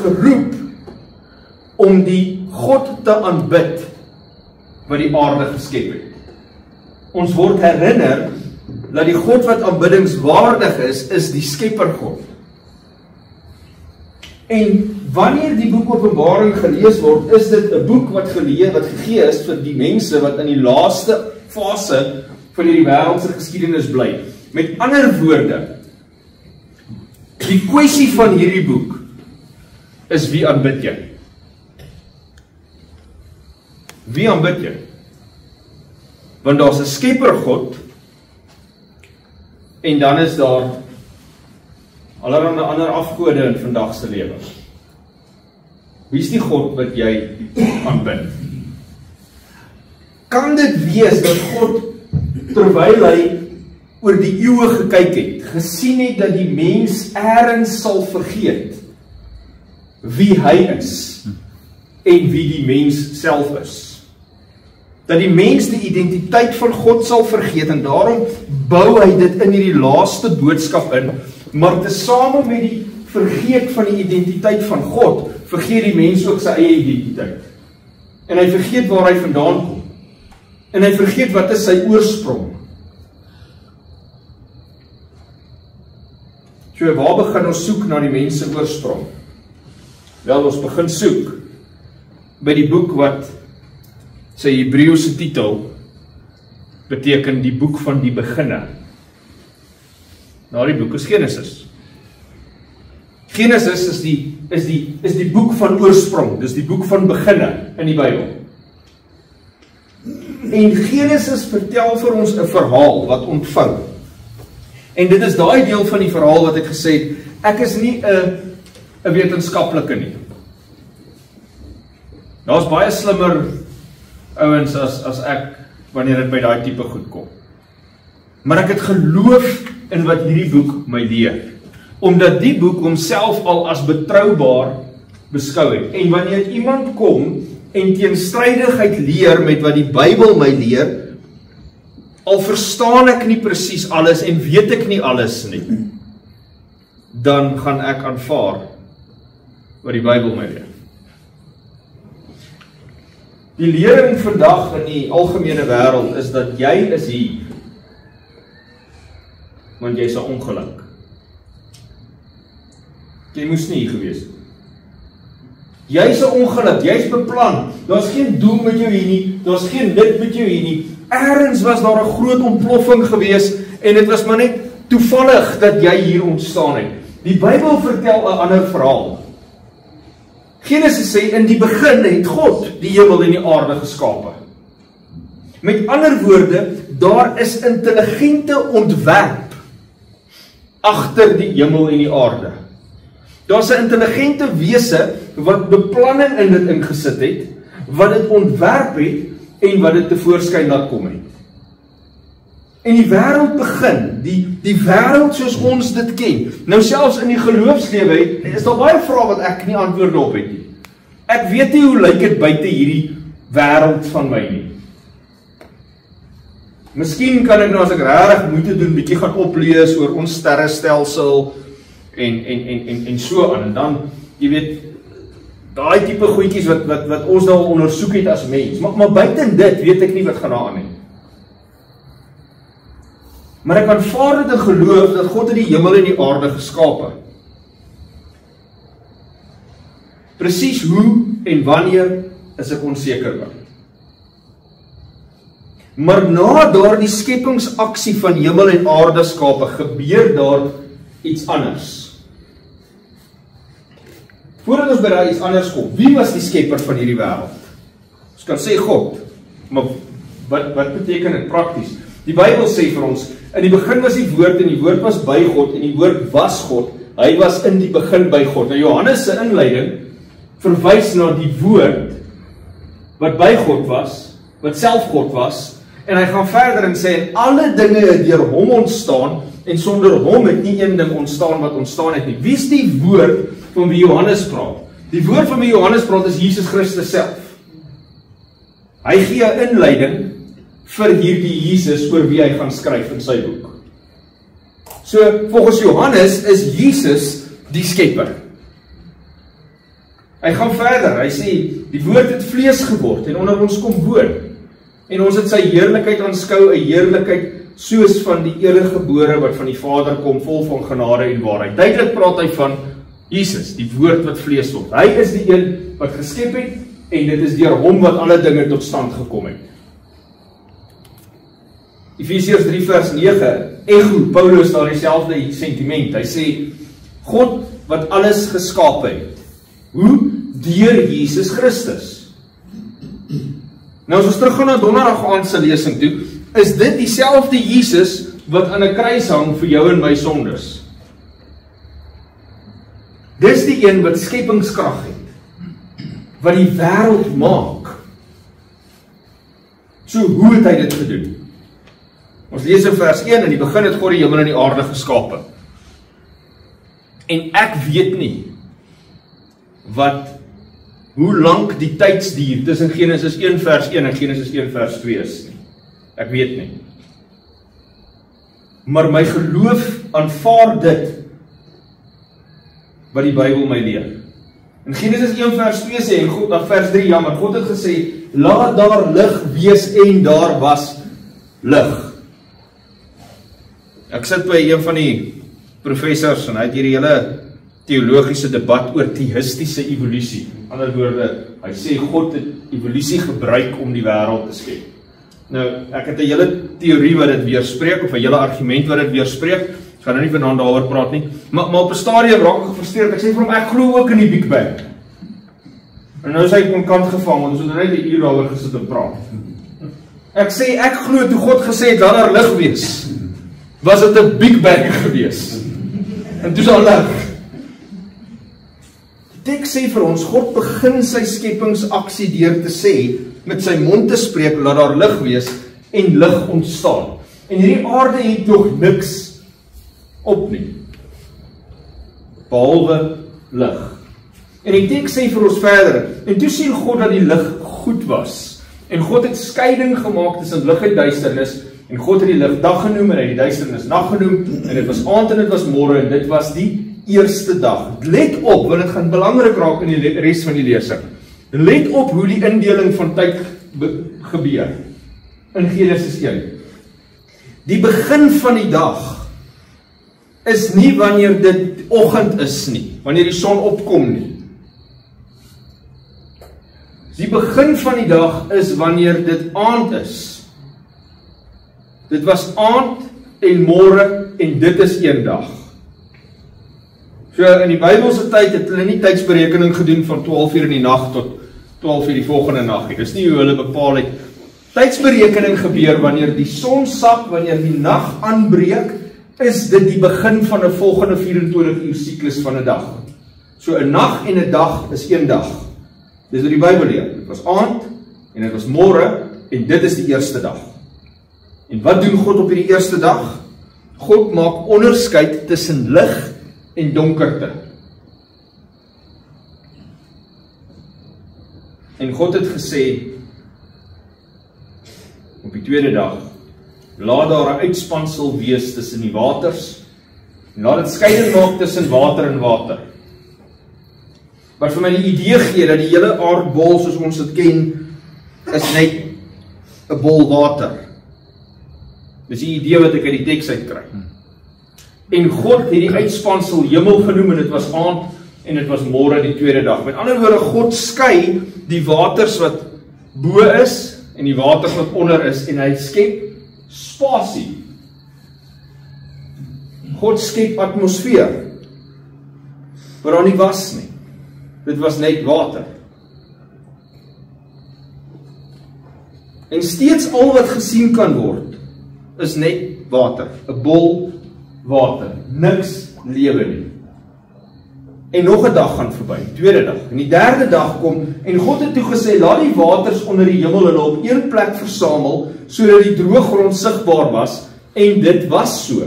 geroep om die God te aanbid wat die aarde geskep het. Ons word herinner dat die God wat aanbiddingswaardig is die skepper God. En wanneer die boek Openbaring gelees word, is dit 'n boek wat gegee is vir die mense wat in die laaste fase van hierdie wêreldse geskiedenis bly. Met ander woorde, die kwessie van hierdie boek is wie aanbid jy? Wie aanbid jy? Want daar's 'n skepper God en dan is daar allerlei ander afgode in vandag se lewe. Wie is die God wat jy aanbid? Kan dit wees dat God, terwyl hy oor die eeue gekyk het, gesien het dat die mens eers sal vergeet wie hy is en wie die mens self is? Dat die mens die identiteit van God sal vergeet en daarom bou hy dit in hierdie laaste boodskap in, maar tesame met die vergeet van die identiteit van God, vergeet die mens ook sy eie identiteit. En hy vergeet waar hy vandaan kom. En hy vergeet wat is sy oorsprong. So, waar begin ons soek na die mens se oorsprong? Wel, ons begin soek by die boek wat sy Hebreëse titel beteken die boek van die beginne. Nou, die boek is Genesis. Genesis is die boek van oorsprong, dis die boek van beginne in die Bybel. En Genesis vertel vir ons 'n verhaal wat ontvou. En dit is daai deel van die verhaal wat ek gesê het, ek is nie 'n wetenskaplike nie. Daar's baie slimmer ouens as ek, wanneer dit by daai tipe goed kom. Maar ek het geloof in wat hierdie boek my leer, omdat die boek homself al as betroubaar beskou het. En wanneer iemand kom en teenstrydigheid leer met wat die Bybel my leer, al verstaan ek nie presies alles en weet ek nie alles nie, dan gaan ek aanvaar wat die Bybel my leer. Die lering vandag in die algemene wêreld is dat jy is hier, want jy is 'n ongeluk. Jy moes nie hier gewees het. Jy is 'n ongeluk, jy is beplan, daar's geen doel met jou hier nie, daar's geen dit met jou hier nie. Eers was daar 'n groot ontploffing gewees en dit was maar net toevallig dat jy hier ontstaan het. Die Bybel vertel 'n ander verhaal. Genesis sê, in die begin het God die hemel en die aarde geskape. Met ander woorde, daar is intelligente ontwerp agter die hemel en die aarde. Daar's 'n intelligente wese wat beplanning in dit ingesit het, wat dit ontwerp het en wat dit tevoorskyn laat kom het. En die wêreld begin, die wêreld soos ons dit ken. Nou selfs in die geloofslewe is daar baie vrae wat ek nie antwoorde op het nie. Ek weet nie hoe lyk dit buite hierdie wêreld van my nie. Miskien kan ek nou, as ek regtig moeite doen, bietjie gaan oplees oor ons sterrestelsel en so aan. En dan, jy weet, daai tipe goedjies wat ons nou ondersoek het as mens. Maar buiten dit weet ek nie wat gaan aan nie. Maar ek aanvaar dit en geloof dat God het die hemel en die aarde geskape. Presies hoe en wanneer is ek onseker oor. Maar na daardie skepingsaksie van hemel en aarde skape, gebeur daar iets anders. Voordat ons by daai iets anders kom, wie was die skepper van hierdie wêreld? Ons kan sê God, maar wat beteken dit prakties? Die Bybel sê vir ons, in die begin was die woord en die woord was by God en die woord was God. Hy was in die begin by God. Nou Johannes se inleiding verwys na die woord wat by God was, wat self God was, en hy gaan verder en sê, en alle dinge het deur hom ontstaan, en sonder hom het nie een ding ontstaan wat ontstaan het nie. Wie is die woord van wie Johannes praat? Die woord van wie Johannes praat is Jesus Christus self. Hy gee 'n inleiding vir hierdie Jesus oor wie hy gaan skryf in sy boek. So, volgens Johannes is Jesus die skepper. Hy gaan verder, hy sê, die woord het vlees geword en onder ons kom woon. En ons het sy heerlikheid aanskou, 'n heerlikheid soos van die eniggebore wat van die Vader kom, vol van genade en waarheid. Duidelik praat hy van Jesus, die woord wat vlees word. Hy is die een wat geskep het, en dit is deur hom wat alle dinge tot stand gekom het. Efesiërs 3 vers 9, echo Paulus daar dieselfde sentiment. Hy sê, God wat alles geskape het. Hoe? Deur Jesus Christus. Nou as ons teruggaan na donderdag aand se lesing toe, is dit dieselfde Jesus wat aan 'n kruis hang vir jou en my sondes. Dis die een wat skepingskrag het, wat die wêreld maak. So hoe het hy dit gedoen? Ons lees in vers 1, in die begin het God die hemel en die aarde geskape. En ek weet nie hoe lank die tydsduur tussen Genesis 1 vers 1 en Genesis 1 vers 2 is nie. Ek weet nie. Maar my geloof aanvaar dit wat die Bybel my leer. In Genesis 1 vers 2 sê, en God, vers 3, jammer, God het gesê, laat daar lig wees en daar was lig. Ek sit by een van die professors en hy het hierdie hele teologiese debat oor theïstiese evolusie. In ander woorde, hy sê God het evolusie gebruik om die wêreld te skep. Nou, ek het 'n hele teorie wat dit weerspreek, of 'n hele argument wat dit weerspreek. Ek gaan nou nie vanaand daaroor praat nie. Maar op 'n stadium raak ek gefrustreerd. Ek sê vir hom, ek glo ook in die Big Bang. En nou is hy op kant gevang, want ons het net 'n uur daaroor gesit en praat. Ek sê, ek glo toe God gesê het, laat daar lig wees. Was dit 'n Big Bang gewees? En toe is daar lig. Die teks sê vir ons, God begin sy skepingsaksie deur te sê, met sy mond te spreek, laat daar lig wees, en lig ontstaan. En hierdie aarde het nog niks op nie, behalwe lig. En die teks sê vir ons verder, en toe sien God dat die lig goed was, en God het skeiding gemaak tussen lig en duisternis, en God het die lig dag genoem, en hy het die duisternis nag genoem, en dit was aand en dit was môre, en dit was die eerste dag. Let op, want dit gaan belangrik raak in die res van die lesing. Let op hoe die indeling van tyd gebeur in Genesis 1. Die begin van die dag is nie wanneer dit oggend is nie, wanneer die son opkom nie. Die begin van die dag is wanneer dit aand is. Dit was aand en môre en dit is een dag. So in die Bybelse tyd het hulle nie tydsberekening gedoen van 12 uur in die nag tot 12 uur die volgende nag nie. Dis nie hoe hulle bepaal het. Tydsberekening gebeur wanneer die son sak, wanneer die nag aanbreek, is dit die begin van 'n volgende 24 uur siklus van 'n dag. So 'n nag en 'n dag is een dag. Dis wat die Bybel leer. Dit was aand en dit was môre en dit is die eerste dag. En wat doen God op hierdie eerste dag? God maak onderskeid tussen lig en donkerte. En God het gesê, op die tweede dag, laat daar 'n uitspansel wees tussen die waters, en laat dit skeiding maak tussen water en water. Wat vir my die idee gee, dat die hele aardbol, soos ons dit ken, is net 'n bol water. Dis die idee wat ek uit die teks uitkry. En God het die uitspansel hemel genoem, en dit was aand, en dit was môre die tweede dag. Met ander woorde, God skei die waters wat bo is, en die waters wat onder is, en hy skep spasie. God skep atmosfeer, waar daar nie was nie. Dit was net water. En steeds al wat gesien kan word, is net water, 'n bol water, niks lewe nie. En nog 'n dag gaan verby, tweede dag, en die derde dag kom, en God het toe gesê, laat die waters onder die hemel hulle op een plek versamel, sodat die droë grond sigbaar was, en dit was so.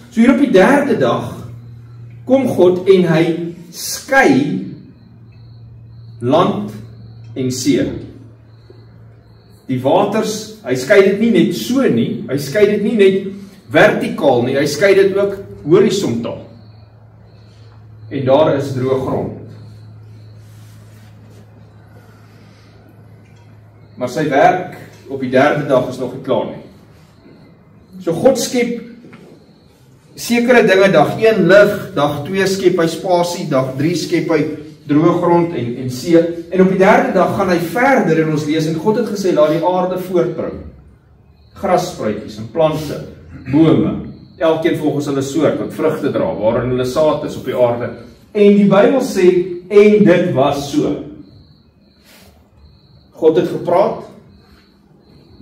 So hier op die derde dag, kom God en hy skei land en see. Die waters, hy skei dit nie net so nie, hy skei dit nie net vertikaal nie, hy skei dit ook horisontaal. En daar is droë grond. maar sy werk op die 3de dag is nog nie klaar nie. So God skep sekere dinge, dag 1 lig, dag 2 skep hy spasie, dag 3 skep hy droë grond en see, en op die 3de dag gaan hy verder in ons lees, en God het gesê, laat die aarde voortbring, grasspruitjies en plante, bome, elkeen volgens hulle soort, wat vrugte dra, waarin hulle saad is op die aarde, en die Bybel sê, en dit was so. God het gepraat,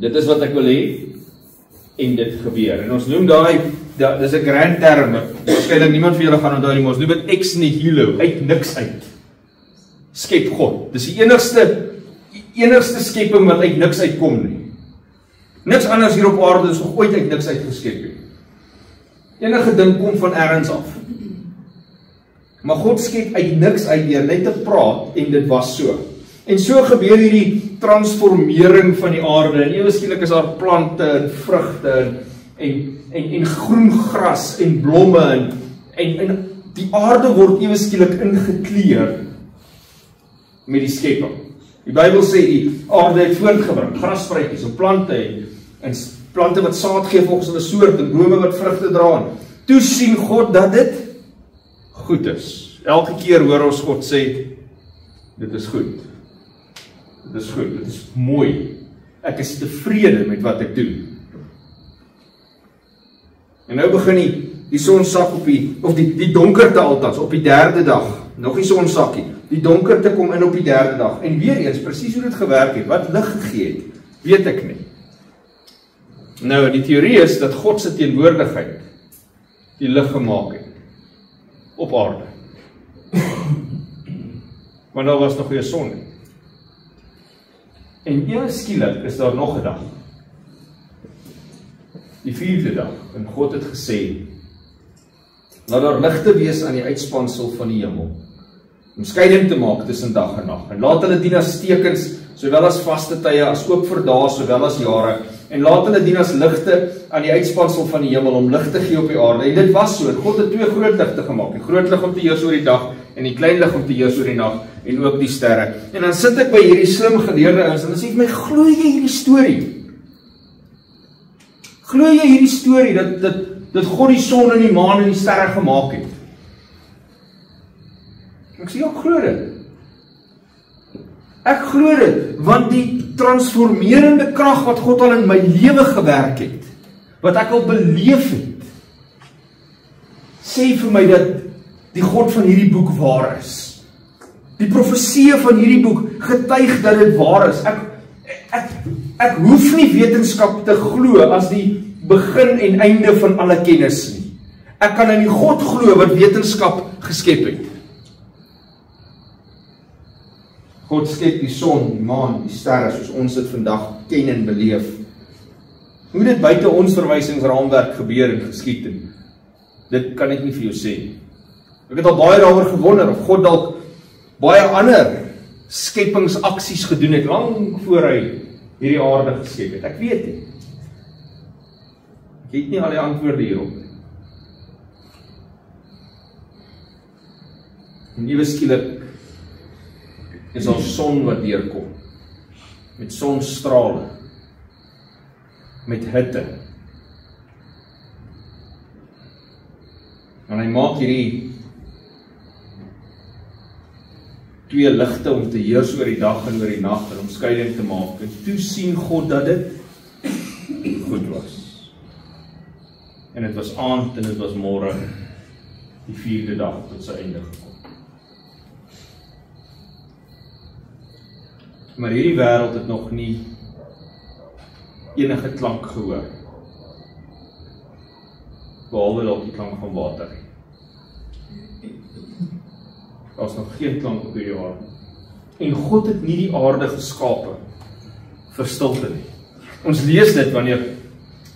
dit is wat ek wil hê, en dit gebeur. En ons noem dis 'n grand term, waarskynlik niemand van julle gaan onthou nie, maar ons noem dit ex nihilo, uit niks uit. Skep God. Dis die enigste skepping wat uit niks uitkom nie. Niks anders hier op aarde is nog ooit uit niks uit geskep nie. Enige ding kom van ergens af. Maar God skep uit niks uit deur net te praat, en dit was so. En so gebeur hierdie transformering van die aarde, en ewe skielik is daar plante en vrugte en groen gras en blomme en die aarde word ewe skielik ingekleur met die skepping. Die Bybel sê die aarde het voortgebring, grasspruitjies en plante wat saad gee volgens hulle soort en bome wat vrugte dra. Toe sien God dat dit goed is. Elke keer hoor ons God sê, dit is goed. Dit is goed, dit is mooi. Ek is tevrede met wat ek doen. En nou begin die son sak op die donkerte althans, op die 3de dag. Nog nie son sakkie. Die donkerte kom in op die 3de dag. En weer eens, presies hoe dit gewerk het, wat lig gegee het, weet ek nie. Nou, die teorie is dat God se teenwoordigheid die lig gemaak het op aarde. Maar daar was nog nie 'n son nie. En ewe skielik is daar nog 'n dag. Die 4de dag, en God het gesê, laat daar ligte wees aan die uitspansel van die hemel, om skeiding te maak tussen dag en nag, en laat hulle dien as tekens, sowel as vaste tye, as ook vir dae, sowel as jare, en laat hulle dien as ligte aan die uitspansel van die hemel, om lig te gee op die aarde. En dit was so, God het 2 groot ligte gemaak, die groot lig om te heers oor die dag, en die klein lig om te heers oor die nag, en ook die sterre. En dan sit ek by hierdie slim geleerde ouens, en dan sê ek my, glo jy hierdie storie? Glo jy hierdie storie, dat God die son en die maan en die sterre gemaak het? Ek sê, ek glo dit. Ek glo dit, want die transformerende krag wat God al in my lewe gewerk het, wat ek al beleef het, sê vir my dat die God van hierdie boek waar is. Die profeseë van hierdie boek getuig dat dit waar is. Ek hoef nie wetenskap te glo as die begin en einde van alle kennis nie. Ek kan in die God glo wat wetenskap geskep het. God skep die son, die maan, die sterre, soos ons dit vandag ken en beleef. Hoe dit buite ons verwysingsraamwerk gebeur en geskied het, dit kan ek nie vir jou sê. Ek het al baie daaroor gewonder, of God dalk baie ander skepingsaksies gedoen het, lang voor hy hierdie aarde geskep het. Ek weet nie. Ek het nie al die antwoorde hierop nie. En ewe skielik is daar son wat deurkom, met sonstrale, met hitte. En hy maak hierdie 2 ligte om te heers oor die dag en oor die nag, en om skeiding te maak, en toe sien God dat dit goed was. En dit was aand en dit was môre, die 4de dag tot sy einde gekom. Maar hierdie wêreld het nog nie enige klank gehoor, behalwe dalk die klank van water. Daar is nog geen klank op hierdie aarde. En God het nie die aarde geskape vir stilte nie. Ons lees dit wanneer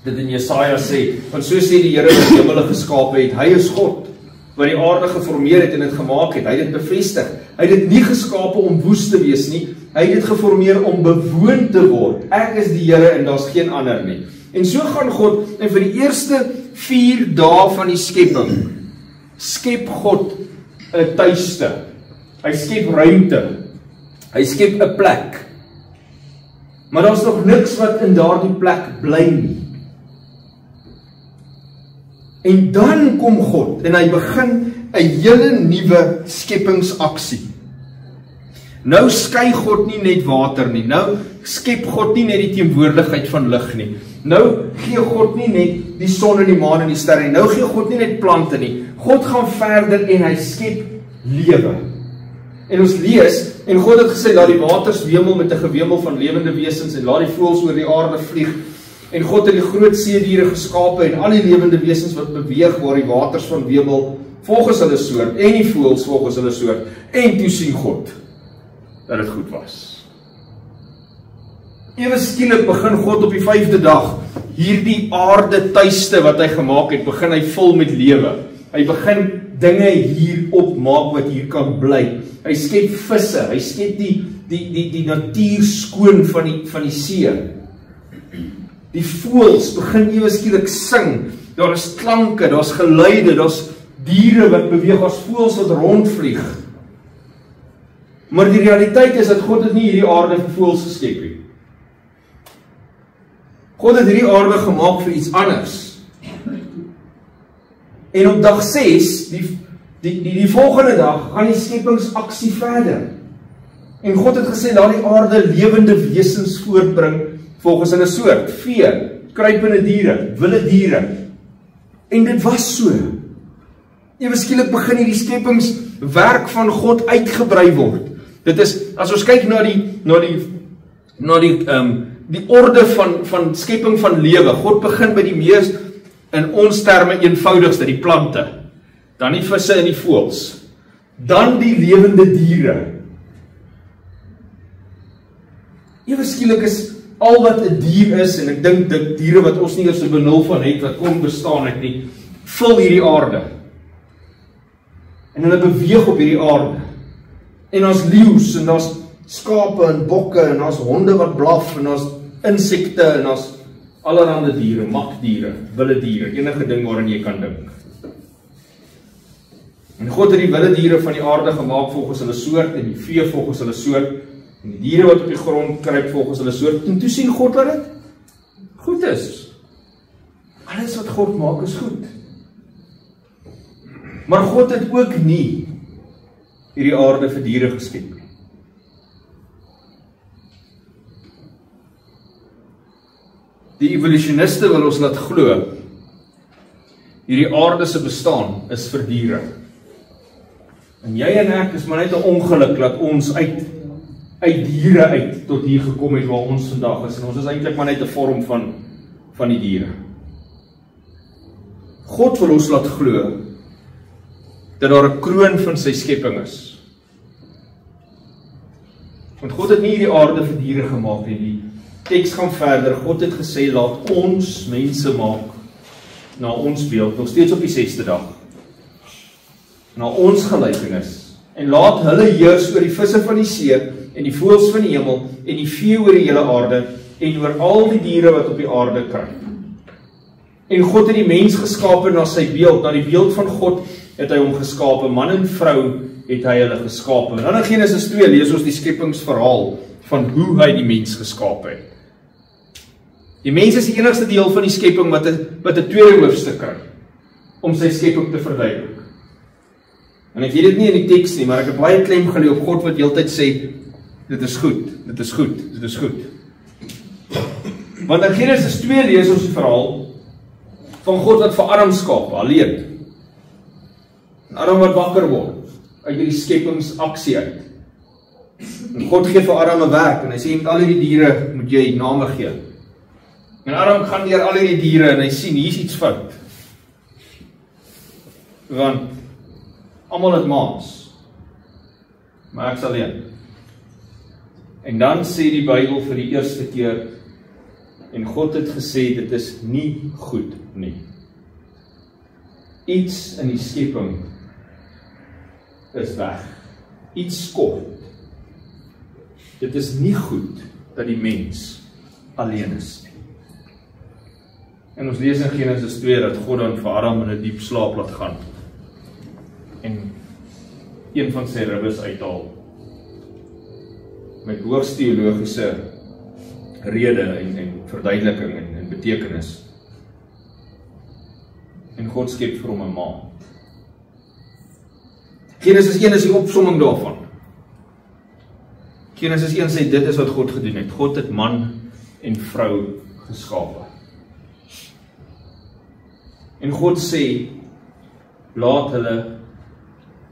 dit in Jesaja sê, want so sê die Here wat die hemel geskape het, hy is God, wat die aarde geformeer het en dit gemaak het, hy het dit bevestig. Hy het dit nie geskape om woes te wees nie, hy het dit geformeer om bewoon te word. Ek is die Here en daar's geen ander nie. En so gaan God, en vir die eerste 4 dae van die skepping, skep God 'n tuiste. Hy skep ruimte. Hy skep 'n plek. Maar daar's nog niks wat in daardie plek bly nie. En dan kom God en hy begin 'n hele nuwe skepingsaksie. Nou skei God nie net water nie, nou skep God nie net die teenwoordigheid van lig nie. Nou gee God nie net die son en die maan en die sterre nie, nou gee God nie net plante nie. God gaan verder en hy skep lewe. En ons lees, en God het gesê, laat die waters wemel met 'n gewemel van lewende wesens en laat die voëls oor die aarde vlieg. En God het die groot seediere geskape en al die lewende wesens wat beweeg waar die waters van wemel volgens hulle soort en die voëls volgens hulle soort. En toe sien God dat dit goed was. Ewe skielik begin God op die 5de dag hierdie aarde tuiste wat hy gemaak het, begin hy vul met lewe. Hy begin dinge hier opmaak wat hier kan bly. Hy skep visse, hy skep die natuur skoon van die see. Die voëls begin ewe skielik sing. Daar is klanke, daar's geluide, daar's diere wat beweeg, as voëls wat rondvlieg. Maar die realiteit is dat God het nie hierdie aarde vir voëls geskep nie. God het hierdie aarde gemaak vir iets anders. En op dag 6, die volgende dag, gaan die skepingsaksie verder. En God het gesê, laat die aarde lewende wesens voortbring volgens hulle soort, vee, kruipende diere, wilde diere. En dit was so. Ewe skielik begin hierdie skepingswerk van God uitgebrei word. Dit is, as ons kyk na die orde van skepping van lewe, God begin by die mees, in ons terme eenvoudigste, die plante, dan die visse en die voëls, dan die lewende diere. Ewe skielik is al wat 'n dier is, en ek dink dit diere wat ons nie eers 'n benul van het, wat kon bestaan het nie, vul hierdie aarde. En hulle beweeg op hierdie aarde. En daar's leeu's, en daar's skape en bokke, en daar's honde wat blaf, en daar's insekte, en daar's allerhande diere, makdiere, wilde diere, enige ding waarin jy kan dink. En God het die wilde diere van die aarde gemaak volgens hulle soort, en die vee volgens hulle soort, en die diere wat op die grond kruip volgens hulle soort, en toe sien God dat dit goed is. Alles wat God maak is goed. Maar God het ook nie hierdie aarde vir diere geskep nie. Die evolusioniste wil ons laat glo, hierdie aarde se bestaan is vir diere. En jy en ek is maar net 'n ongeluk dat ons uit diere uit tot hier gekom het waar ons vandag is. En ons is eintlik maar net 'n vorm van die diere. God wil ons laat glo dat daar 'n kroon van sy skepping is. Want God het nie hierdie aarde vir diere gemaak nie. Die teks gaan verder. God het gesê, laat ons mense maak na ons beeld, nog steeds op die 6de dag. Na ons gelykenis. En laat hulle heers oor die visse van die see, en die voëls van die hemel, en die vee oor die hele aarde, en oor al die diere wat op die aarde kruip. En God het die mens geskape na sy beeld, na die beeld van God het hy hom geskape, man en vrou het hy hulle geskape. En dan in Genesis 2 lees ons die skepingsverhaal van hoe hy die mens geskape het. Die mens is die enigste deel van die skepping wat 'n tweede hoofstuk kry, om sy skepping te verduidelik. En ek weet dit nie in die teks nie, maar ek het baie klem gelê op God wat heeltyd sê, dit is goed, dit is goed, dit is goed. Want in Genesis 2 lees ons die verhaal van God wat vir Adam skaap, alleen. En Adam wat wakker word, uit die skepingsaksie uit. En God gee vir Adam 'n werk, en hy sê, met al die diere moet jy name gee. En Adam gaan deur al die diere, en hy sien, hier's iets fout. Want, almal het maats, maar ek's alleen. En dan sê die Bybel vir die eerste keer, en God het gesê, dit is nie goed nie. Iets in die skepping is weg. Iets skort. Dit is nie goed dat die mens alleen is nie. En ons lees in Genesis 2 dat God dan vir Adam in 'n diep slaap laat gaan. En een van sy ribbes uithaal. Met hoogs teologiese rede en verduideliking en betekenis. En God skep vir hom 'n ma. Genesis 1 is die opsomming daarvan. Genesis 1 sê dit is wat God gedoen het. God het man en vrou geskape. En God sê, laat hulle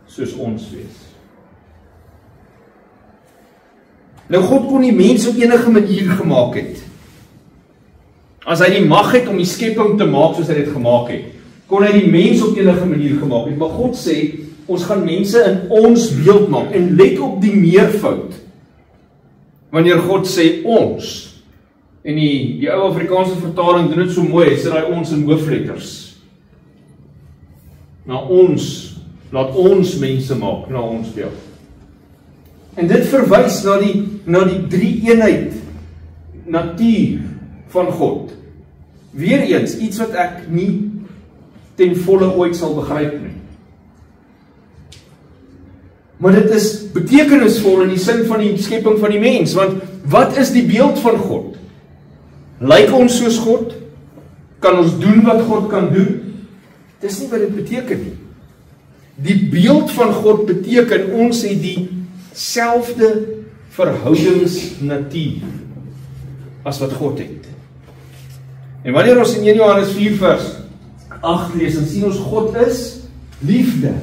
soos ons wees. Nou God kon die mens op enige manier gemaak het. As hy die mag het om die skepping te maak soos hy dit gemaak het, kon hy die mens op enige manier gemaak het. Maar God sê, ons gaan mense in ons beeld maak. En let op die meervoud. Wanneer God sê ons, en die ou Afrikaanse vertaling doen dit so mooi, hy sê hy ons in hoofletters. Na ons, laat ons mense maak, na ons beeld. En dit verwys na die drie-eenheid natuur van God. Weereens, iets wat ek nie ten volle ooit sal begryp nie. Maar dit is betekenisvol in die sin van die skepping van die mens, want wat is die beeld van God? Lyk ons soos God? Kan ons doen wat God kan doen? Dis nie wat dit beteken nie. Die beeld van God beteken ons het dieselfde verhoudingsnatuur as wat God het. En wanneer ons in 1 Johannes 4 vers 8 lees, dan sien ons God is liefde.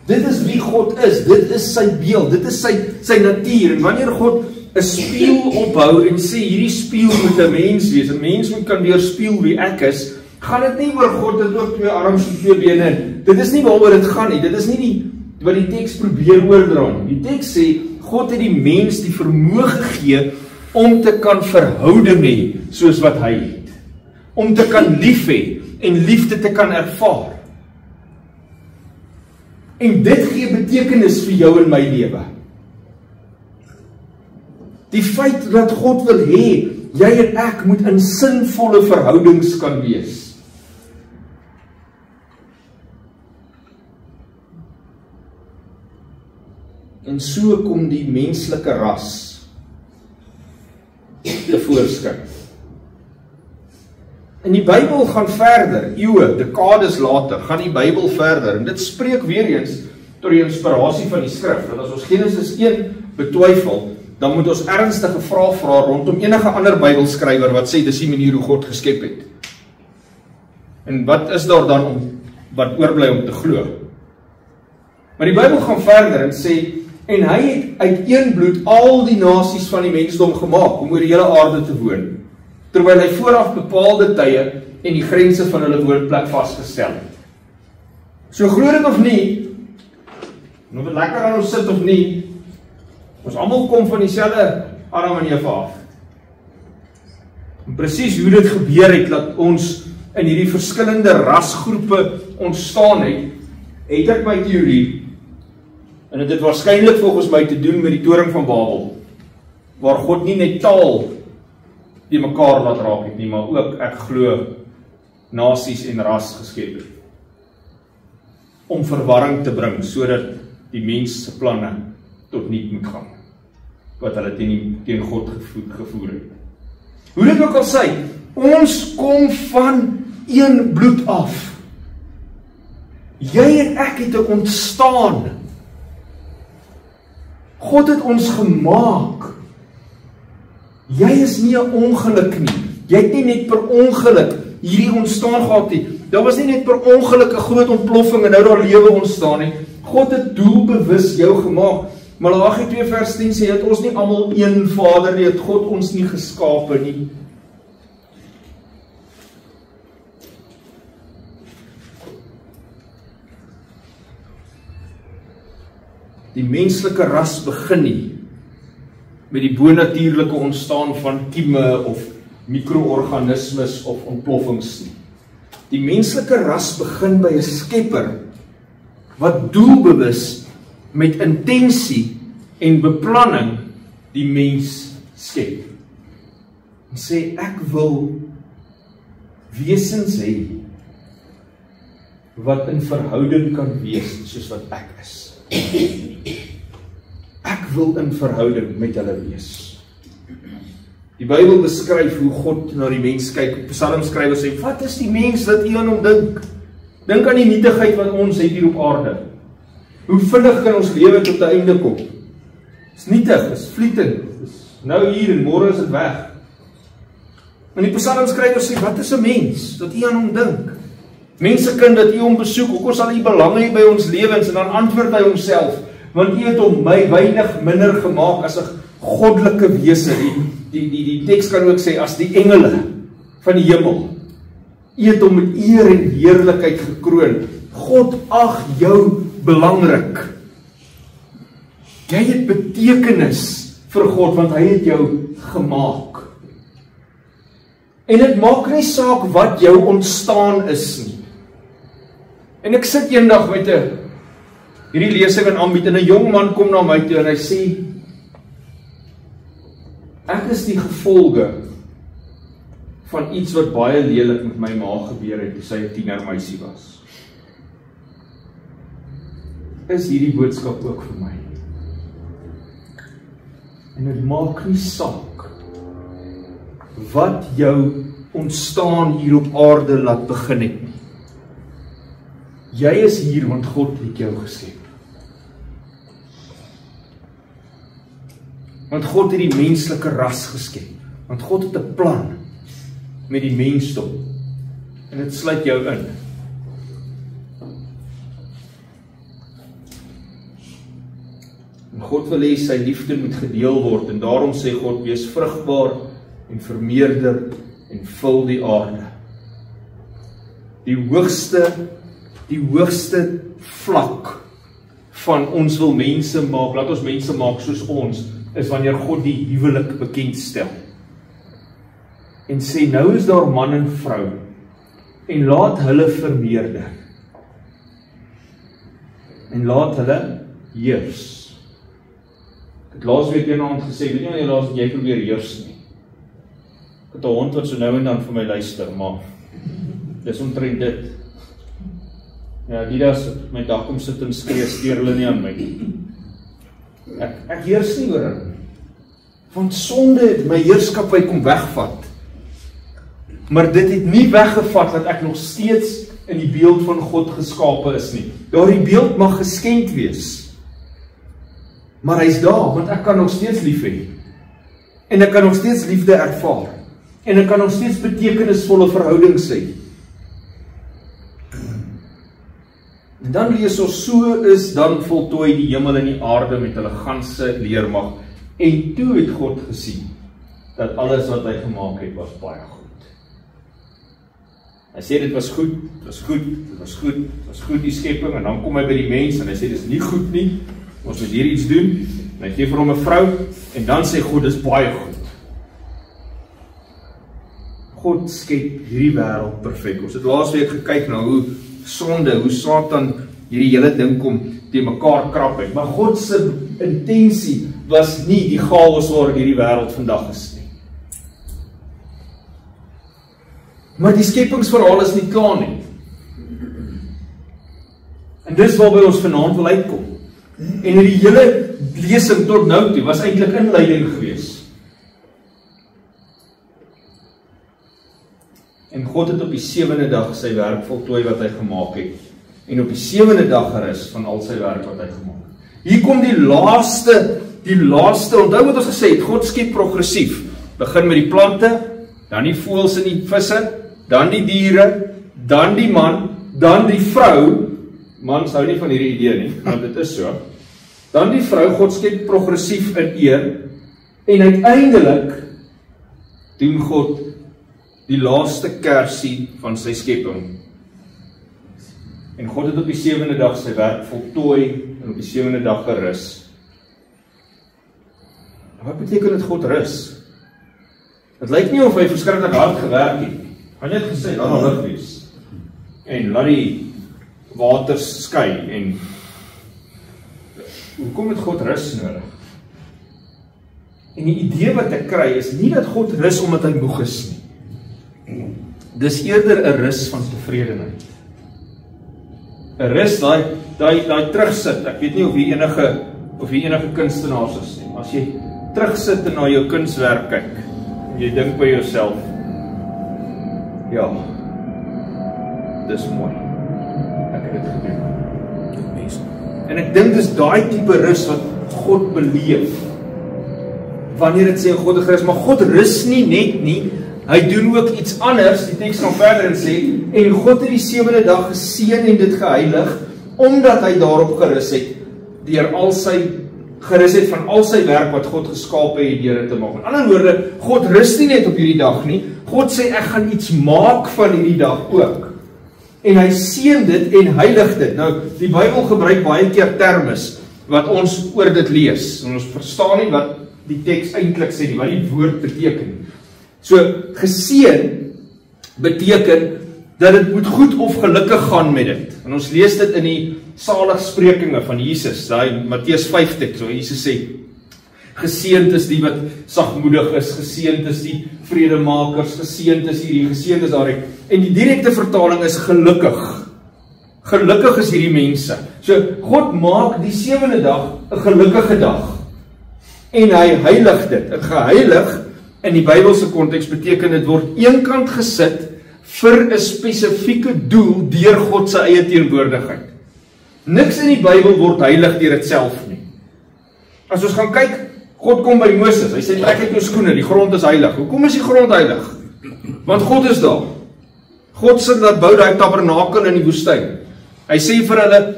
Dit is wie God is, dit is sy beeld, dit is sy natuur. En wanneer God 'n spieël ophou en sê hierdie spieël moet 'n mens wees, 'n mens moet kan weerspieël wie ek is, gaan dit nie oor God het ook 2 arms en 2 bene. Dit is nie waaroor dit gaan nie. Dit is nie wat die teks probeer oordra nie. Die teks sê God het die mens die vermoë gegee om te kan verhouding hê soos wat hy het. Om te kan lief hê en liefde te kan ervaar. En dit gee betekenis vir jou en my lewe. Die feit dat God wil hê jy en ek moet in sinvolle verhoudings kan wees. En so kom die menslike ras tevoorskyn. En die Bybel gaan verder, eeue, dekades later, gaan die Bybel verder, en dit spreek weer eens tot die inspirasie van die skrif, dat as ons Genesis 1 betwyfel, dan moet ons ernstige vrae vra rondom enige ander Bybelskrywer wat sê dis die manier hoe God geskep het. En wat is daar dan wat oorbly om te glo? Maar die Bybel gaan verder en sê, en hy het uit een bloed al die nasies van die mensdom gemaak om oor die hele aarde te woon, terwyl hy vooraf bepaalde tye en die grense van hulle woonplek vasgestel het. So glo dit of nie, of dit lekker aan ons sit of nie, ons almal kom van dieselfde Adam en Eva af. En presies hoe dit gebeur het, dat ons in hierdie verskillende rasgroepe ontstaan het, het ek my teorie, en dit het waarskynlik volgens my te doen met die toring van Babel, waar God nie net taal die mekaar laat raak het nie, maar ook, ek glo, nasies en ras geskep het. Om verwarring te bring, sodat die mens se planne tot niet moet gaan, wat hulle teen God gevoer het. Hoe dit ook al sê, ons kom van een bloed af. Jy en ek het ontstaan. God het ons gemaak. Jy is nie 'n ongeluk nie. Jy het nie net per ongeluk hierdie ontstaan gehad nie. Daar was nie net per ongeluk 'n groot ontploffing en nou daar lewe ontstaan nie. God het doelbewus jou gemaak. Malagi 2 vers 10 sê dat ons nie almal een Vader nie, het God ons nie geskape nie. Die menslike ras begin nie met die bonatuurlike ontstaan van kieme of mikroorganismes of ontploffings nie. Die menslike ras begin by 'n skepper wat doelbewus met intensie en beplanning die mens skep. En sê ek wil wesens hê wat in verhouding kan wees soos wat ek is. Ek wil in verhouding met hulle wees. Die Bybel beskryf hoe God na die mens kyk. Psalmskrywer sê, wat is die mens dat U aan hom dink? Dink aan die nietigheid wat ons het hier op aarde. Hoe vinnig kan ons lewe tot 'n einde kom? Is nietig, is vlietend, is nou hier en môre is dit weg. En die psalmskrywer sê, wat is 'n mens dat U aan hom dink? Mensekind dat U hom besoek, hoekom sal U belang hê by ons lewens? En dan antwoord hy homself, want U het hom my weinig minder gemaak as 'n goddelike wese. Die teks kan ook sê, as die engele van die hemel. U het hom met eer en heerlikheid gekroon. God ag jou belangrik. Jy het betekenis vir God, want hy het jou gemaak. En dit maak nie saak wat jou ontstaan is nie. En ek sit eendag met hierdie lesing en aanbied, en 'n jong man kom na my toe en hy sê, ek is die gevolge van iets wat baie lelik met my ma gebeur het toe sy 'n tienermeisie was. Is hierdie boodskap ook vir my? En dit maak nie saak wat jou ontstaan hier op aarde laat begin het nie. Jy is hier want God het jou geskep. Want God het die menslike ras geskep. Want God het 'n plan met die mensdom. En dit sluit jou in. En God wil hê sy liefde moet gedeel word. En daarom sê God, wees vrugbaar en vermeerder en vul die aarde. Die hoogste vlak van ons wil mense maak, laat ons mense maak soos ons, is wanneer God die huwelik bekendstel. En sê, nou is daar man en vrou, en laat hulle vermeerder. En laat hulle heers. Ek het laasweek eendag gesê, weet nie wat jy probeer heers nie. Ek het 'n hond wat so nou en dan vir my luister, maar dis omtrent dit. Ja, die daas my dag kom sit en skree, steur hulle nie aan my. Ek heers nie oor hulle. Want sonde het my heerskappy kom wegvat. Maar dit het nie weggevat dat ek nog steeds in die beeld van God geskape is nie. Daardie beeld mag geskenk wees. Maar hy's daar, want ek kan nog steeds lief hê. En ek kan nog steeds liefde ervaar. En ek kan nog steeds betekenisvolle verhoudings hê. En dan lees ons, so is dan voltooi die hemel en die aarde met hulle ganse leermag. En toe het God gesien, dat alles wat hy gemaak het, was baie goed. Hy sê, dit was goed, dit was goed, dit was goed, dit was goed die skepping, en dan kom hy by die mens, en hy sê, dit is nie goed nie, ons moet hier iets doen, en hy gee vir hom 'n vrou, en dan sê God, dit is baie goed. God skep hierdie wêreld perfek. Ons het laasweek gekyk na hoe sonde, hoe Satan hierdie hele ding kom te mekaar krap het. Maar God se intensie was nie die chaos waar hierdie wêreld vandag is nie. Maar die skepingsverhaal is nie klaar nie. En dis waarby ons vanaand wil uitkom. En die hele lesing tot nou toe was eintlik inleiding geweest. En God het op die 7de dag sy werk voltooi wat hy gemaak het. En op die 7de dag gerus van al sy werk wat hy gemaak het. Hier kom die laaste, onthou wat ons gesê het, God skep progressief. Begin met die plante, dan die voëls en die visse, dan die diere, dan die man, dan die vrou. Mans hou nie van hierdie idee nie, maar dit is so. Dan die vrou, God skep progressief in eer, en uiteindelik doen God die laaste kersie van sy skepping. En God het op die 7de dag sy werk voltooi, en op die 7de dag gerus. Wat beteken dit God rus? Het lyk nie of hy verskriklik hard gewerk het. Hy het net gesê, laat maar lig wees. En laat die waters skei. En hoekom het God rus nodig? En die idee wat ek kry is nie dat God rus omdat hy moeg is nie. Dis eerder 'n rus van tevredenheid. 'n Rus, daai terugsit. Ek weet nie of jy enige kunstenaars is nie. As jy terugsit en na jou kunswerk kyk Jy dink by jouself, ja, dis mooi. Ek het dit gedoen. En ek dink dis daai tipe rus wat God beleef. Wanneer dit sê God is rus, maar God rus nie net nie, hy doen ook iets anders. Die teks gaan verder en sê, en God het die 7de dag geseën en dit geheilig, omdat hy daarop gerus het, deur gerus het van al sy werk wat God geskaap het deur dit te maak. In ander woorde, God rus nie net op hierdie dag nie, God sê ek gaan iets maak van hierdie dag ook. En hy seën dit en heilig dit. Nou, die Bybel gebruik baie keer termes wat ons oor dit lees. En ons verstaan nie wat die teks eintlik sê nie, wat die woord beteken. So, geseën beteken dat dit moet goed of gelukkig gaan met dit. En ons lees dit in die saligsprekinge van Jesus, daai Matteus 5 teks, waar Jesus sê, geseënd is die wat sagmoedig is, geseënd is die vredemakers, geseënd is hierdie, geseënd is daardie. En die direkte vertaling is gelukkig. Gelukkig is hierdie mense. So, God maak die 7de dag 'n gelukkige dag. En hy heilig dit. 'n Geheilig in die Bybelse konteks beteken dit word eenkant gesit vir 'n spesifieke doel deur God se eie teenwoordigheid. Niks in die Bybel word heilig deur dit self nie. As ons gaan kyk, God kom by Moses, hy sê trek uit jou skoene, die grond is heilig. Hoekom is die grond heilig? Want God is daar. God sê dat bou daai tabernakel in die woestyn. Hy sê vir hulle,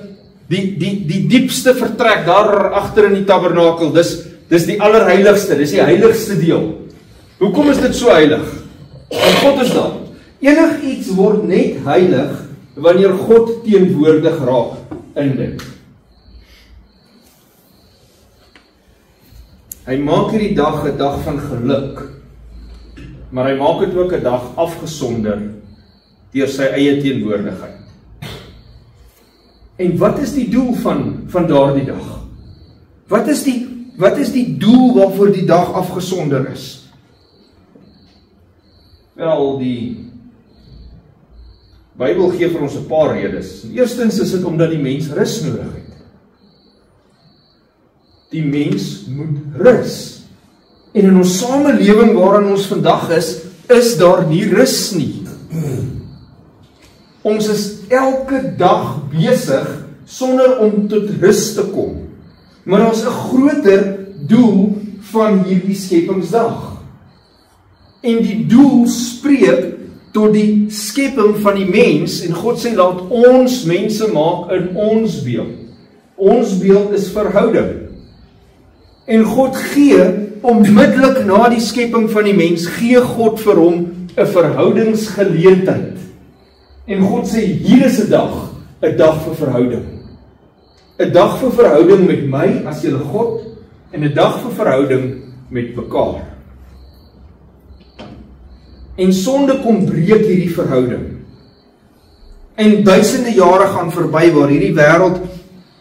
die diepste vertrek daar agter in die tabernakel, dis die allerheiligste, dis die heiligste deel. Hoekom is dit so heilig? Want God is daar. Enigiets word net heilig wanneer God teenwoordig raak in dit. Hy maak hierdie dag 'n dag van geluk, maar hy maak dit ook 'n dag afgesonder deur sy eie teenwoordigheid. En wat is die doel van daardie dag? Wat is die doel waarvoor die dag afgesonder is? Wel, die Bybel gee vir ons 'n paar redes. Eerstens is dit omdat die mens rus nodig het. Die mens moet rus. En in ons samelewing waarin ons vandag is daar nie rus nie. Ons is elke dag besig sonder om tot rus te kom. Maar daar is 'n groter doel van hierdie skepingsdag. En die doel spreek tot die skepping van die mens, en God sê, laat ons mense maak in ons beeld. Ons beeld is verhouding. En God gee, onmiddellik na die skepping van die mens, gee God vir hom 'n verhoudingsgeleentheid. En God sê, hier is 'n dag vir verhouding. 'n Dag vir verhouding met my, as julle God, en 'n dag vir verhouding met mekaar. En sonde kom breek hierdie verhouding. En duisende jare gaan verby waar hierdie wêreld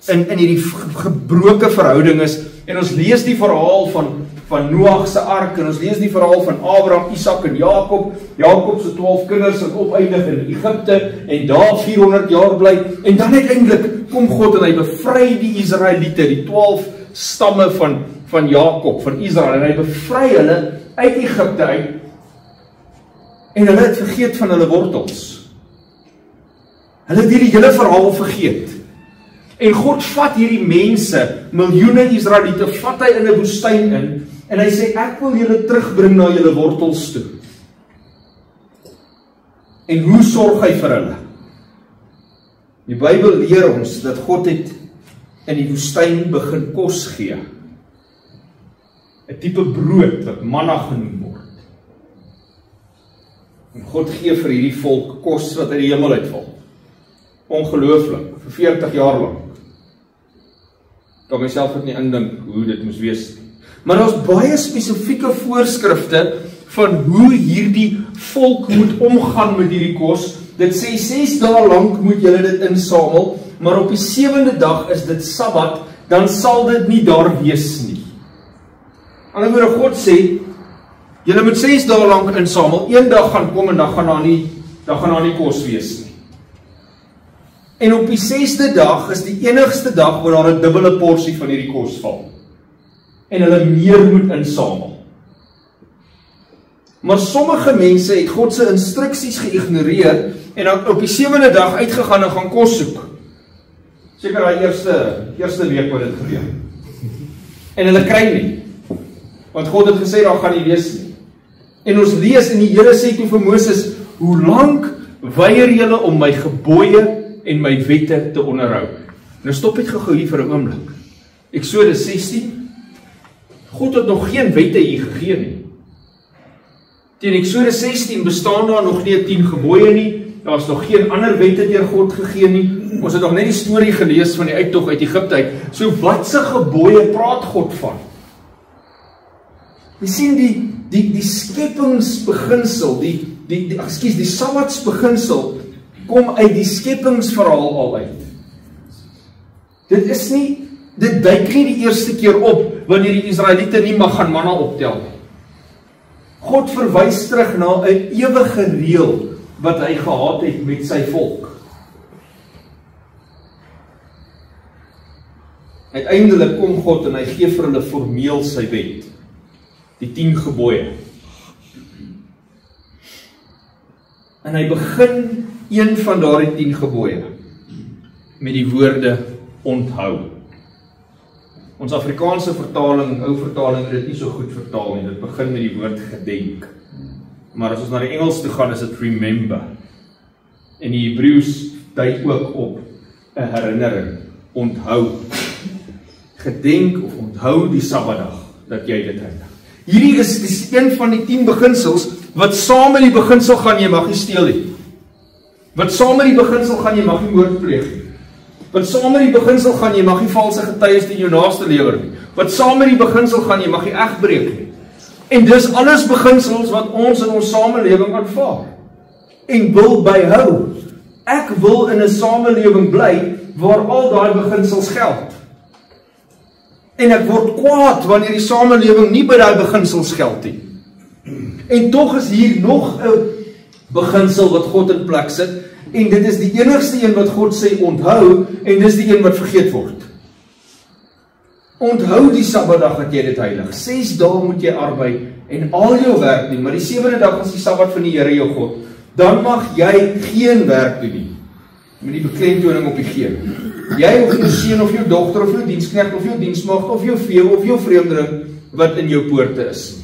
in hierdie gebroke verhouding is. En ons lees die verhaal van Noag se ark, en ons lees die verhaal van Abraham, Isak en Jakob. Jakob se 12 kinders wat opeindig in Egipte en daar 400 jaar bly. En dan uiteindelik kom God en hy bevry die Israeliete, die 12 stamme van Jakob, van Israel, en hy bevry hulle uit Egipte uit. En hulle het vergeet van hulle wortels. Hulle het hierdie hele verhaal vergeet. En God vat hierdie mense, miljoene Israeliete, vat hy in 'n woestyn in, en hy sê, ek wil julle terugbring na julle wortels toe. En hoe sorg hy vir hulle? Die Bybel leer ons dat God het in die woestyn begin kos gee. 'n tipe brood wat manna genoem word. En God gee vir hierdie volk kos wat uit die hemel uitval. Ongelooflik, vir 40 jaar lank. Ek kan myself dit nie indink hoe dit moes wees. Maar daar's baie spesifieke voorskrifte van hoe hierdie volk moet omgaan met hierdie kos. Dit sê 6 dae lank moet julle dit insamel, maar op die 7de dag is dit Sabbat, dan sal dit nie daar wees nie. Aan die ander God sê, julle moet 6 dae lank insamel, een dag gaan kom en dan gaan daar nie kos wees nie. En op die 6de dag is die enigste dag waar daar 'n dubbele porsie van hierdie kos val. En hulle meer moet insamel. Maar sommige mense het God se instruksies geïgnoreer en dan op die 7de dag uitgegaan en gaan kos soek. Seker daai eerste week wat dit gebeur. En hulle kry nie. Want God het gesê daar gaan nie wees nie. En ons lees en die Here sê toe vir Moses, hoe lank weier julle om my gebooie en my wette te onderhou? Nou stop net gou hier vir 'n oomblik. Eksodus 16. God het nog geen wette hier gegee nie. Teen Eksodus 16 bestaan daar nog nie 10 gebooie nie. Daar is nog geen ander wette deur God gegee nie. Ons het nog net die storie gelees van die uittog uit Egipte uit. So wat se gebooie praat God van? Jy sien die skepingsbeginsel, die Sabbatsbeginsel kom uit die skepingsverhaal al uit. Dit duik nie die eerste keer op wanneer die Israeliete nie mag gaan manna optel nie. God verwys terug na 'n ewige reël wat hy gehad het met sy volk. Uiteindelik kom God en hy gee vir hulle formeel sy wet, die 10 gebooie. En hy begin een van daardie 10 gebooie met die woorde onthou. Ons Afrikaanse vertaling, ou vertaling, het dit nie so goed vertaal nie. Dit begin met die woord gedenk. Maar as ons na die Engels toe gaan, is dit remember. En die Hebreëus dui ook op 'n herinnering, onthou. Gedenk of onthou die Sabbatdag dat jy dit heilig. Hierdie is een van die 10 beginsels wat saam met die beginsel gaan jy mag nie steel nie. Wat saam met die beginsel gaan jy mag nie moord pleeg nie. Wat saam met die beginsel gaan jy mag nie valse getuies teen jou naaste lewer nie. Wat saam met die beginsel gaan jy mag nie eg breek nie. En dis alles beginsels wat ons in ons samelewing aanvaar en wil byhou. Ek wil in 'n samelewing bly waar al daai beginsels geld. En ek word kwaad wanneer die samelewing nie by daai beginsels geld nie. En tog is hier nog 'n beginsel wat God in plek sit, en dit is die enigste een wat God sê onthou, en dis die een wat vergeet word. Onthou die Sabbatdag dat jy dit heilig. 6 dae moet jy arbei en al jou werk doen, maar die 7de dag is die Sabbat van die Here jou God. Dan mag jy geen werk doen nie. Met die beklemtoning op die geen. Jy of jou seun of jou dogter of jou diensknegt of jou diensmaagd of jou vee of jou vreemdeling wat in jou poorte is.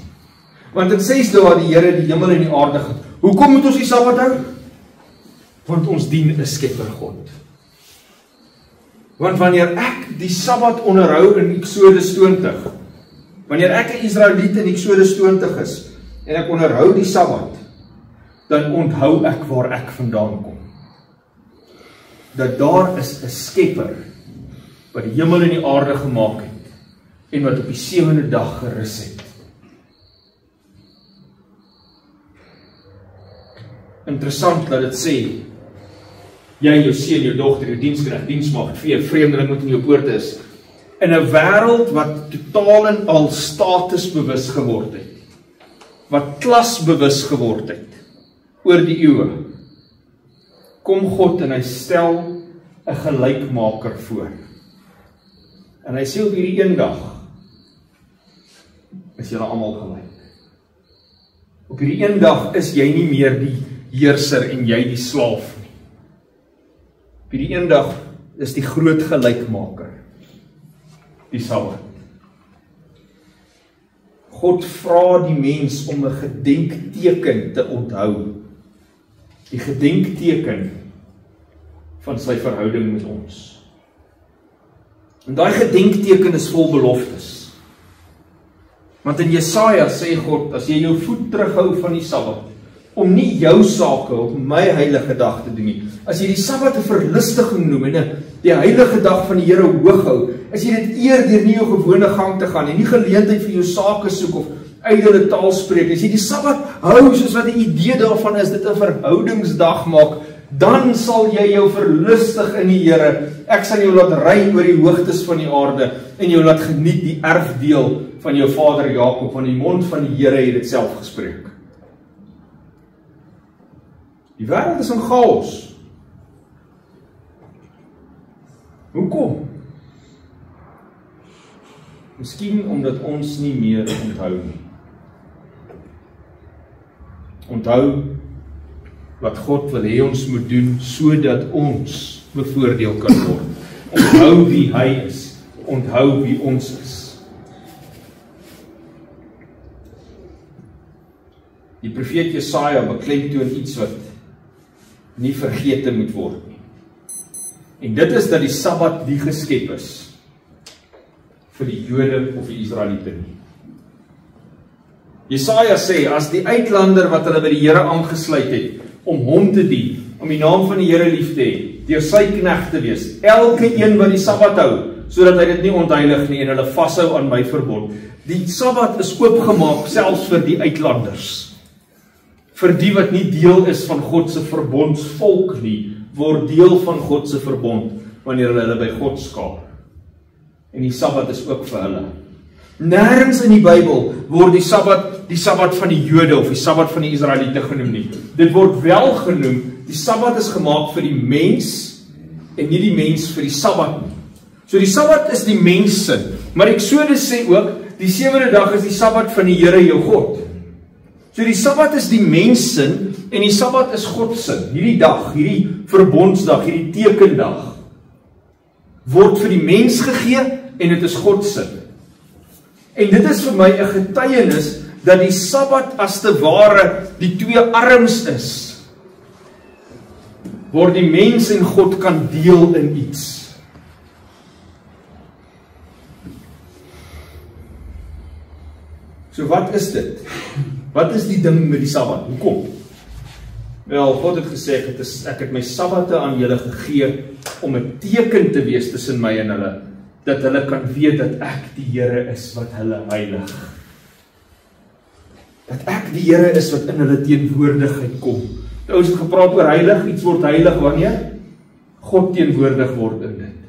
Want in 6 dae die Here die hemel en die aarde gemaak. Hoekom moet ons die Sabbat hou? Want ons dien 'n Skepper God. Want wanneer ek die Sabbat onderhou in Eksodus 20, wanneer ek 'n Israeliet in Eksodus 20 is en ek onderhou die Sabbat, dan onthou ek waar ek vandaan kom. Dat daar is 'n Skepper wat die hemel en die aarde gemaak het en wat op die 7de dag gerus het. Interessant dat dit sê, jy, jou seun, jou dogter, jou diensknegt, diensmaagd, vee, vreemdeling wat in jou poorte is, in 'n wêreld wat totaal en al statusbewus geword het, wat klasbewus geword het, oor die eeue, kom God en hy stel 'n gelykmaker voor. En hy sê op hierdie een dag, is julle almal gelyk. Op hierdie een dag is jy nie meer die heerser en jy die slaaf nie. Op hierdie een dag is die groot gelykmaker, die Sabbat. God vra die mens om 'n gedenkteken te onthou. Die gedenkteken van sy verhouding met ons. En daai gedenkteken is vol beloftes. Want in Jesaja sê God, as jy jou voet terughou van die Sabbat, om nie jou sake op my heilige dag te doen nie, as jy die Sabbat 'n verlustiging noem en die heilige dag van die Here hoog hou, as jy dit eer deur nie jou gewone gang te gaan en nie geleentheid vir jou sake soek of ydelle taal spreek, as jy die Sabbat hou soos wat die idee daarvan is, dit 'n verhoudingsdag maak, dan sal jy jou verlustig in die Here. Ek sal jou laat ry oor die hoogtes van die aarde en jou laat geniet die erfdeel van jou vader Jakob, van die mond van die Here het dit self gespreek. Die wêreld is in chaos. Hoekom? Miskien omdat ons nie meer onthou nie. onthou wat God wil hê ons moet doen, sodat ons bevoordeel kan word. Onthou wie hy is, onthou wie ons is. Die profeet Jesaja beklemtoon iets wat nie vergete moet word nie. En dit is dat die Sabbat nie geskep is vir die Jode of die Israeliete nie. Jesaja sê, as die uitlander wat hulle by die Here aangesluit het, om hom te dien, om die naam van die Here lief te hê, deur sy knegt te wees, elke een wat die Sabbat hou, sodat hy dit nie ontheilig nie, en hulle vashou aan my verbond. Die Sabbat is oopgemaak, selfs vir die uitlanders. Vir die wat nie deel is van God se verbondsvolk nie, word deel van God se verbond, wanneer hulle by God skaap. En die Sabbat is ook vir hulle. Nêrens in die Bybel word die Sabbat van die Jode of die Sabbat van die Israeliete genoem nie. Dit word wel genoem, die Sabbat is gemaak vir die mens en nie die mens vir die Sabbat nie. So die Sabbat is die mens se, maar Eksodus sê ook, die 7de dag is die Sabbat van die Here jou God. So die Sabbat is die mens se en die Sabbat is God se. Hierdie dag, hierdie verbondsdag, hierdie tekendag word vir die mens gegee en dit is God se. En dit is vir my 'n getuienis dat die Sabbat as te ware die twee arms is, waar die mens en God kan deel in iets. So wat is dit? Wat is die ding met die Sabbat? Hoekom? Wel, God het gesê, ek het my Sabbate aan julle gegee om 'n teken te wees tussen my en hulle, dat hulle kan weet dat ek die Here is wat hulle heilig. Dat ek die Here is wat in hulle teenwoordigheid kom. Ons het gepraat oor heilig, iets word heilig wanneer God teenwoordig word in dit.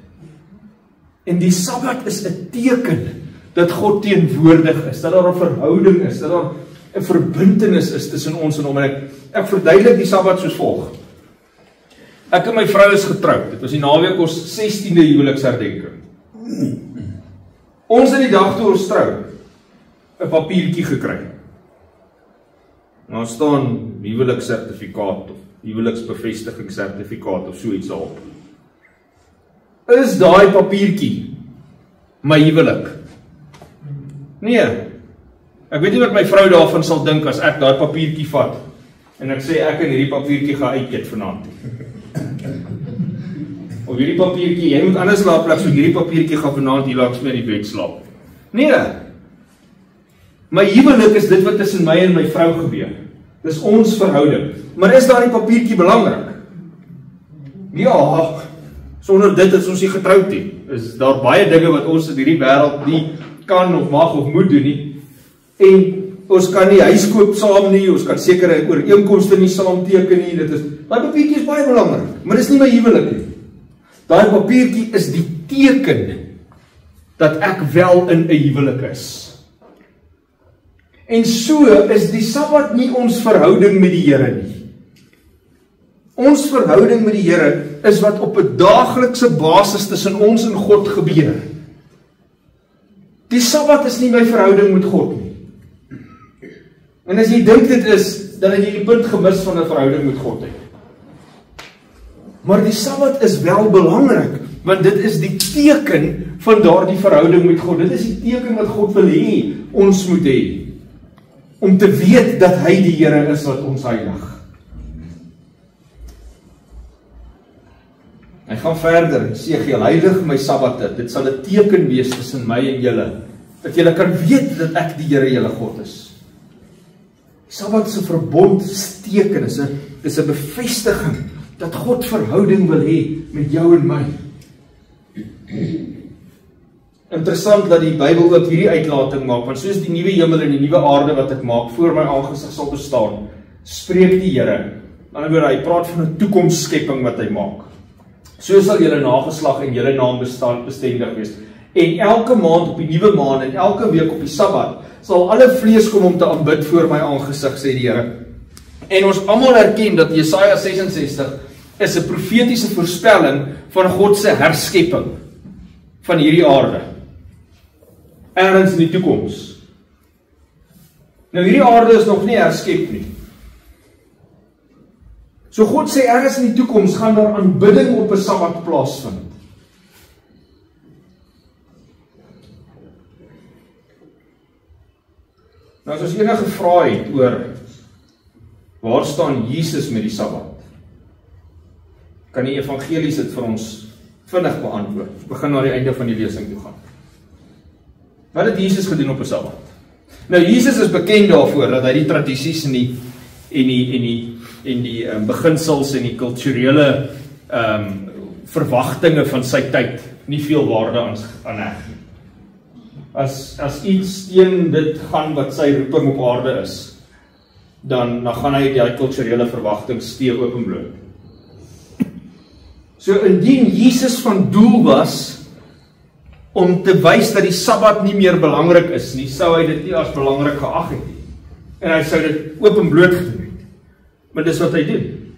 En die Sabbat is 'n teken dat God teenwoordig is, dat daar 'n verhouding is, dat daar 'n verbintenis is tussen ons en hom. En ek verduidelik die Sabbat soos volg. Ek en my vrou is getroud. Dit was die naweek ons 16de huweliksherdenking. Ons het die dag toe ons trou 'n papiertjie gekry. Daar staan huweliksertifikaat of huweliksbevestigingssertifikaat of so iets daarop. Is daai papiertjie my huwelik? Nee. Ek weet nie wat my vrou daarvan sal dink as ek daai papiertjie vat en ek sê ek en hierdie papiertjie gaan uit vanaand. Of hierdie papiertjie, jy moet anders slaapplek, so hierdie papiertjie gaan vanaand hier langs my in die bed slaap. Nee. My huwelik is dit wat tussen my en my vrou gebeur. Dis ons verhouding. Maar is daardie papiertjie belangrik? Ja, sonder dit is ons nie getroud nie. Is daar baie dinge wat ons in hierdie wêreld nie kan of mag of moet doen nie. En ons kan nie huis koop saam nie, ons kan sekere ooreenkomste nie saam teken nie. Dit is, daai papiertjie is baie belangrik, maar dis nie my huwelik nie. Daai papiertjie is die teken dat ek wel in 'n huwelik is. En so is die Sabbat nie ons verhouding met die Here nie. Ons verhouding met die Here is wat op 'n daaglikse basis tussen ons en God gebeur. Die Sabbat is nie my verhouding met God nie. En as jy dink dit is, dan het jy die punt gemis van 'n verhouding met God hê. Maar die Sabbat is wel belangrik, want dit is die teken van daardie verhouding met God. Dit is die teken wat God wil hê ons moet hê, om te weet dat hy die Here is wat ons heilig. Hy gaan verder, Esegiel, heilig my Sabbate, dit sal 'n teken wees tussen my en julle, dat julle kan weet dat ek die Here julle God is. Sabbat se verbondsteken is 'n bevestiging dat God verhouding wil hê met jou en my. Interessant dat die Bybel ook hierdie uitlating maak, want soos die nuwe hemel en die nuwe aarde wat ek maak voor my aangesig sal bestaan, spreek die Here. Aan die ander wyse, hy praat van 'n toekomsskepping wat hy maak. So sal julle nageslag en julle naam bestendig wees. En elke maand op die nuwe maan en elke week op die Sabbat sal alle vlees kom om te aanbid voor my aangesig, sê die Here. En ons almal erken dat Jesaja 66 is 'n profetiese voorspelling van God se herskepping van hierdie aarde. Ergens in die toekoms. Nou hierdie aarde is nog nie herskep nie. So God sê ergens in die toekoms gaan daar aanbidding op 'n Sabbat plaasvind. Nou as ons enige vrae het oor waar staan Jesus met die Sabbat, kan die evangelies dit vir ons vinnig beantwoord. Ons begin na die einde van die lesing toe gaan. Wat het Jesus gedoen op 'n Sabbat? Nou Jesus is bekend daarvoor dat hy die tradisies en die beginsels en die kulturele verwagtinge van sy tyd nie veel waarde aan heg nie. As iets teen dit gaan wat sy roeping op aarde is, dan gaan hy die kulturele verwagtinge steek openbloot. So indien Jesus van doel was om te wys dat die Sabbat nie meer belangrik is nie, sou hy dit nie as belangrik geag het nie. En hy sou dit openbloot gedoen het. Maar dis wat hy doen.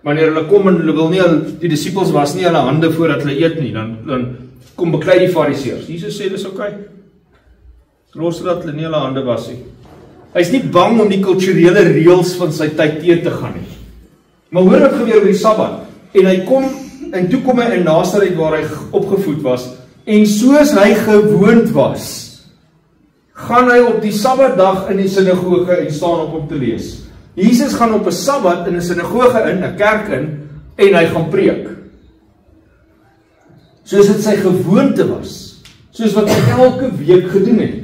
Wanneer hulle kom en hulle wil nie, die disippels was nie hulle hande voordat hulle eet nie, dan kom beklei die fariseërs. Jesus sê dis oké. Los dat hulle nie hulle hande was nie. Hy is nie bang om die kulturele reëls van sy tyd teë te gaan nie. Maar hoor wat gebeur met die Sabbat. En toe kom hy in Nasaret waar hy opgevoed was, en soos hy gewoond was, gaan hy op die Sabbatdag in die sinagoge en staan op om te lees. Jesus gaan op 'n Sabbat in 'n sinagoge in, 'n kerk in, en hy gaan preek. Soos dit sy gewoonte was, soos wat hy elke week gedoen het.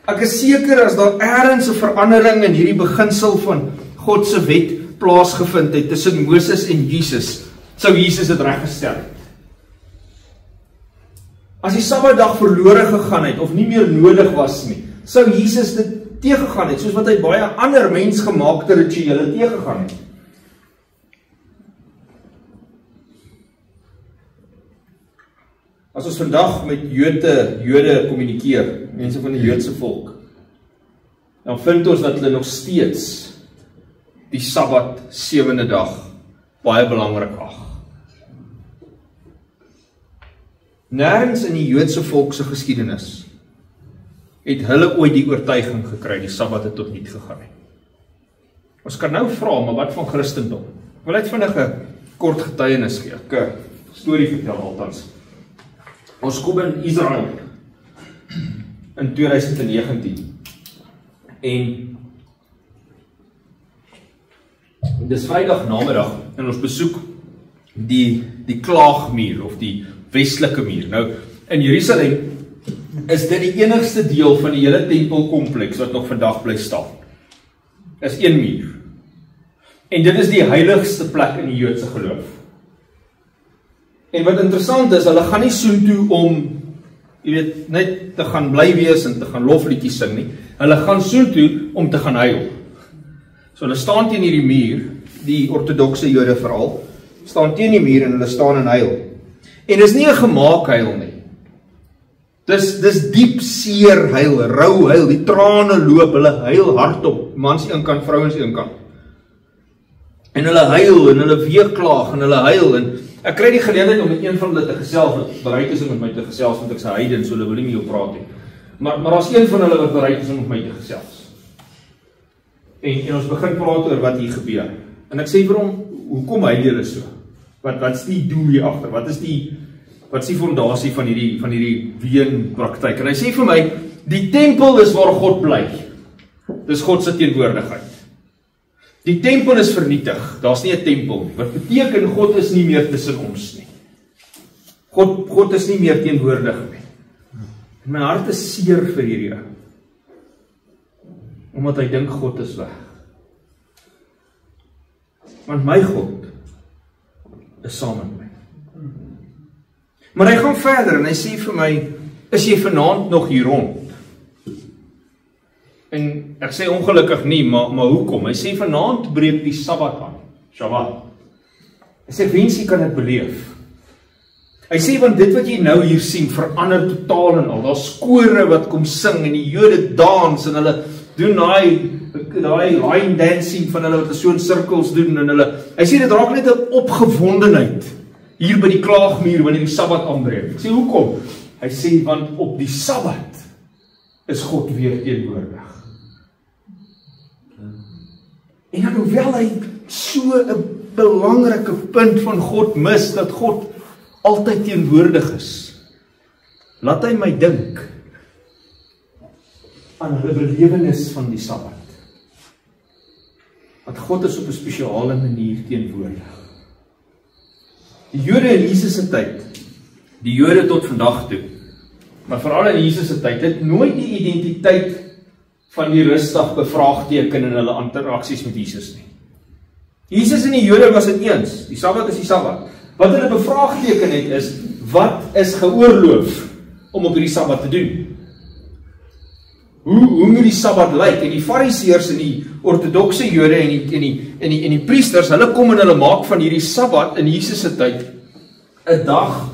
Ek is seker as daar ergens 'n verandering in hierdie beginsel van God se wet plaasgevind het tussen Moses en Jesus, sou Jesus dit reggestel het. As die Sabbatdag verlore gegaan het of nie meer nodig was nie, sou Jesus dit teëgegaan het, soos wat hy baie ander mensgemaakte rituele teëgegaan het. As ons vandag met Jode kommunikeer, mense van die Joodse volk, dan vind ons dat hulle nog steeds die Sabbat 7de dag baie belangrik ag. Nêrens in die Joodse volk se geskiedenis het hulle ooit die oortuiging gekry die Sabbat het tot niet gegaan het. Ons kan nou vra, maar wat van Christendom? Ek wil net vinnig 'n kort getuienis gee, 'n storie vertel althans. Ons kom in Israel in 2019 en dis Vrydag namiddag en ons besoek die Klaagmuur of die Westelike muur. Nou in Jerusalem is dit die enigste deel van die hele tempelkompleks wat nog vandag bly staan. Is een muur. En dit is die heiligste plek in die Joodse geloof. En wat interessant is, hulle gaan nie soontoe om, net te gaan bly wees en te gaan lofliedjies sing nie. Hulle gaan soontoe om te gaan huil. So hulle staan teen hierdie muur, die ortodokse Jode veral, staan teen die muur en hulle staan en huil. En dis nie 'n gemaak huil nie. Dis diep seer huil, rou huil, die trane loop, hulle huil hardop, mans een kant, vrouens een kant. En hulle huil en hulle weeklaag en hulle huil en ek kry die geleentheid om met een van hulle te gesels wat bereid is om met my te gesels, want ek se heiden, so hulle wil nie meer praat nie. Maar daar's een van hulle wat bereid is om met my te gesels. En ons begin praat oor wat hier gebeur. En ek sê vir hom, hoekom hy julle so? Wat is die doel hier agter? Wat is die fondasie van hierdie weenpraktyk? En hy sê vir my, die tempel is waar God bly. Dis God se teenwoordigheid. Die tempel is vernietig. Daar's nie 'n tempel nie. Wat beteken God is nie meer tussen ons nie. God is nie meer teenwoordig nie. En my hart is seer vir hierdie ou. Omdat hy dink God is weg. Want my God is saam met my. Maar hy gaan verder en hy sê vir my, is jy vanaand nog hier rond? En ek sê ongelukkig nie, maar hoekom? Hy sê vanaand breek die Sabbat aan, Shabbat. Hy sê wens jy kan dit beleef. Hy sê want dit wat jy nou hier sien verander totaal en al. Daar's kore wat kom sing en die Jode dans en hulle doen daai line dancing van hulle wat so in sirkels doen en hulle. Hy sê dit raak net 'n opgewondenheid hier by die Klaagmuur wanneer die Sabbat aanbreek. Ek sê hoekom? Hy sê want op die Sabbat is God weer teenwoordig. En dan hoewel hy so 'n belangrike punt van God mis, dat God altyd teenwoordig is, laat hy my dink aan hulle belewenis van die Sabbat. Dat God is op 'n spesiale manier teenwoordig. Die Jode in Jesus se tyd, die Jode tot vandag toe, maar veral in Jesus se tyd, het nooit die identiteit van die rusdag bevraagteken in hulle interaksies met Jesus nie. Jesus en die Jode was dit eens, die Sabbat is die Sabbat. Wat hulle bevraagteken het is, wat is geoorloof om op hierdie Sabbat te doen? Hoe moet die Sabbat lyk? En die Fariseërs en die ortodokse Jode en die priesters, hulle kom en hulle maak van hierdie Sabbat in Jesus se tyd 'n dag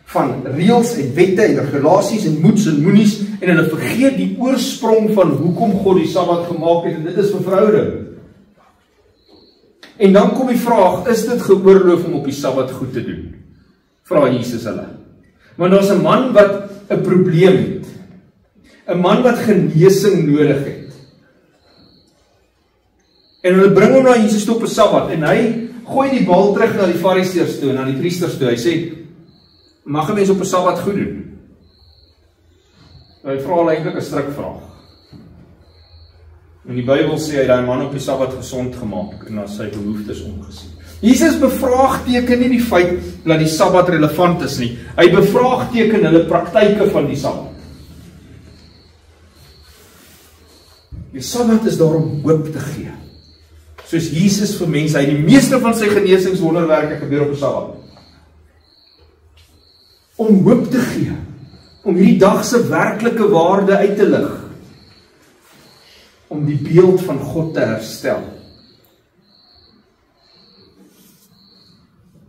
van reëls en wette en regulasies en moets en moenies, en hulle vergeet die oorsprong van hoekom God die Sabbat gemaak het, en dit is vir verhouding. En dan kom die vraag, is dit geoorloof om op die Sabbat goed te doen? Vra Jesus hulle. Want daar's 'n man wat 'n probleem het. 'n man wat genesing nodig het. En hulle bring hom na Jesus toe op 'n Sabbat, en hy gooi die bal terug na die Fariseërs toe en na die priesters toe. Hy sê, mag 'n mens op 'n Sabbat goed doen? Hy vra hulle eintlik 'n strikvraag. En die Bybel sê hy daai man op die Sabbat gesond gemaak en na sy behoeftes omgesien. Jesus bevraagteken nie die feit dat die Sabbat relevant is nie. Hy bevraagteken hulle praktyke van die Sabbat. Die Sabbat is daar om hoop te gee. Soos Jesus vir mense, hy die meeste van sy genesingswonderwerke gebeur op 'n Sabbat. Om hoop te gee, om hierdie dag se werklike waarde uit te lig, om die beeld van God te herstel.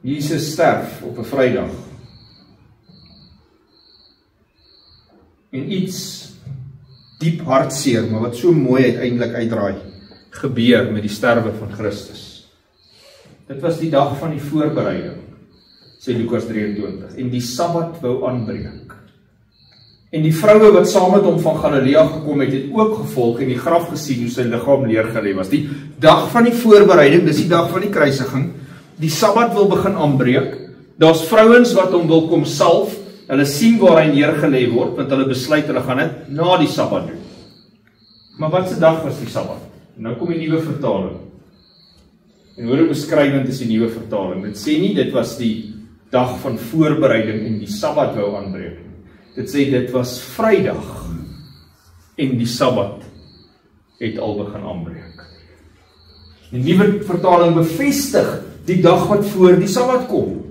Jesus sterf op 'n Vrydag. En iets diep hartseer, maar wat so mooi uiteindelik uitdraai, gebeur met die sterwe van Christus. Dit was die dag van die voorbereiding, sê Lukas 23, en die Sabbat wou aanbreek. En die vroue wat saam met hom van Galilea gekom het, het ook gevolg en die graf gesien hoe sy liggaam neergelê was. Die dag van die voorbereiding, dis die dag van die kruisiging, die Sabbat wil begin aanbreek, daar's vrouens wat hom wil kom salf, hulle sien waar hy neergelê word, want hulle besluit hulle gaan dit na die Sabbat doen. Maar wat se dag was die Sabbat? Nou kom die nuwe vertaling. En hoe beskrywend is die nuwe vertaling? Dit sê nie dit was die dag van voorbereiding en die Sabbat wou aanbreek. Dit sê dit was Vrydag en die Sabbat het al begin aanbreek. Die nuwe vertaling bevestig die dag wat voor die Sabbat kom.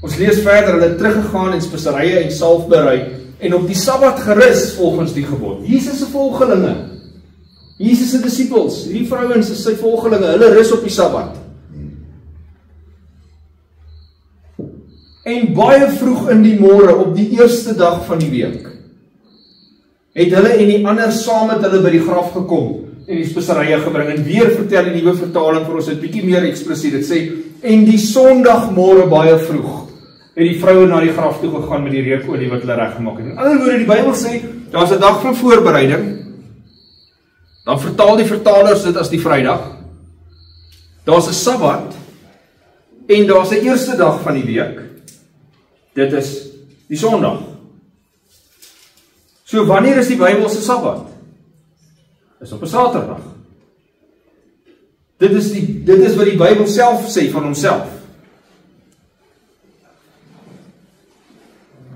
Ons lees verder, hulle het teruggegaan en speserye en salf berei en op die Sabbat gerus volgens die gebod. Jesus se volgelinge, Jesus se disippels, hierdie vrouens is sy volgelinge, hulle rus op die Sabbat. En baie vroeg in die môre, op die eerste dag van die week, het hulle en die ander saam met hulle by die graf gekom en die speserye gebring. En weer vertel die nuwe vertaling vir ons dit bietjie meer eksplisiet. Dit sê, en die Sondagmôre baie vroeg, het die vroue na die graf toe gegaan met die reukolie wat hulle reggemaak het. In ander woorde, die Bybel sê, daar's 'n dag van voorbereiding, dan vertaal die vertalers dit as die Vrydag, daar's 'n Sabbat, en daar's 'n eerste dag van die week, dit is die Sondag. So wanneer is die Bybel se Sabbat? Dis op 'n Saterdag. Dit is wat die Bybel self sê van homself.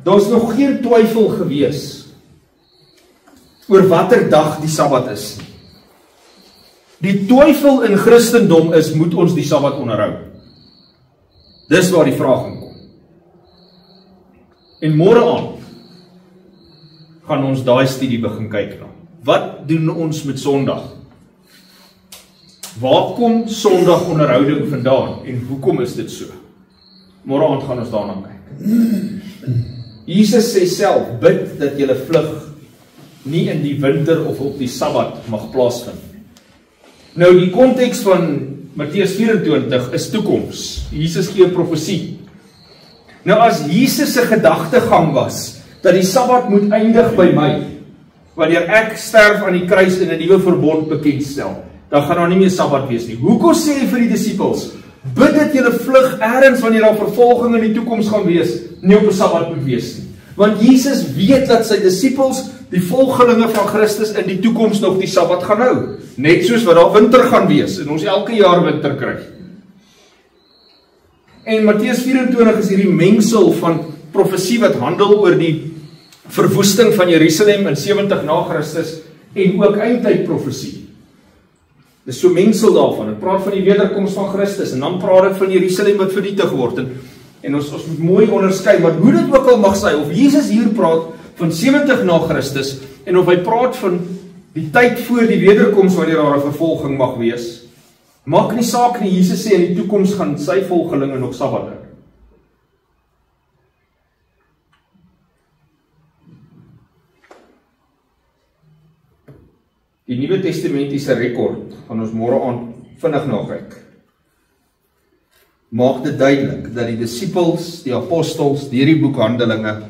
Daar's nog geen twyfel gewees oor watter dag die Sabbat is. Die twyfel in Christendom is, moet ons die Sabbat onderhou? Dis waar die vraag in kom. En môre aand gaan ons daai studie begin kyk na. Wat doen ons met Sondag? Waar kom Sondag onderhouding vandaan en hoekom is dit so? Môre aand gaan ons daarna kyk. Jesus sê self, bid dat julle vlug nie in die winter of op die Sabbat mag plaasvind. Nou die konteks van Matteus 24 is toekoms. Jesus gee 'n profesie. Nou as Jesus se gedagtegang was dat die Sabbat moet eindig by my, wanneer ek sterf aan die kruis en 'n nuwe verbond bekendstel, dan gaan daar nie meer Sabbat wees nie. Hoekom sê hy vir die disippels, bid dat julle vlug eers wanneer daar vervolging in die toekoms gaan wees, nie op 'n Sabbat moet wees nie. Want Jesus weet dat sy disippels, die volgelinge van Christus, in die toekoms nog die Sabbat gaan hou. Net soos wat daar winter gaan wees, en ons elke jaar winter kry. En Matteus 24 is hierdie mengsel van profesie wat handel oor die verwoesting van Jerusalem in 70 na Christus, en ook eindtyd profesie. Dis so mengsel daarvan. Dit praat van die wederkoms van Christus, en dan praat dit van Jerusalem wat vernietig word, en ons moet mooi onderskei, maar hoe dit ook al mag sy, of Jesus hier praat van 70 na Christus, en of hy praat van die tyd voor die wederkoms wanneer daar 'n vervolging mag wees, maak nie saak nie. Jesus sê in die toekoms gaan sy volgelinge nog Sabbat hou. Die Nuwe Testamentiese rekord gaan ons môre aand vinnig nakyk. Maak dit duidelik dat die disippels, die apostels, deur die boek Handelinge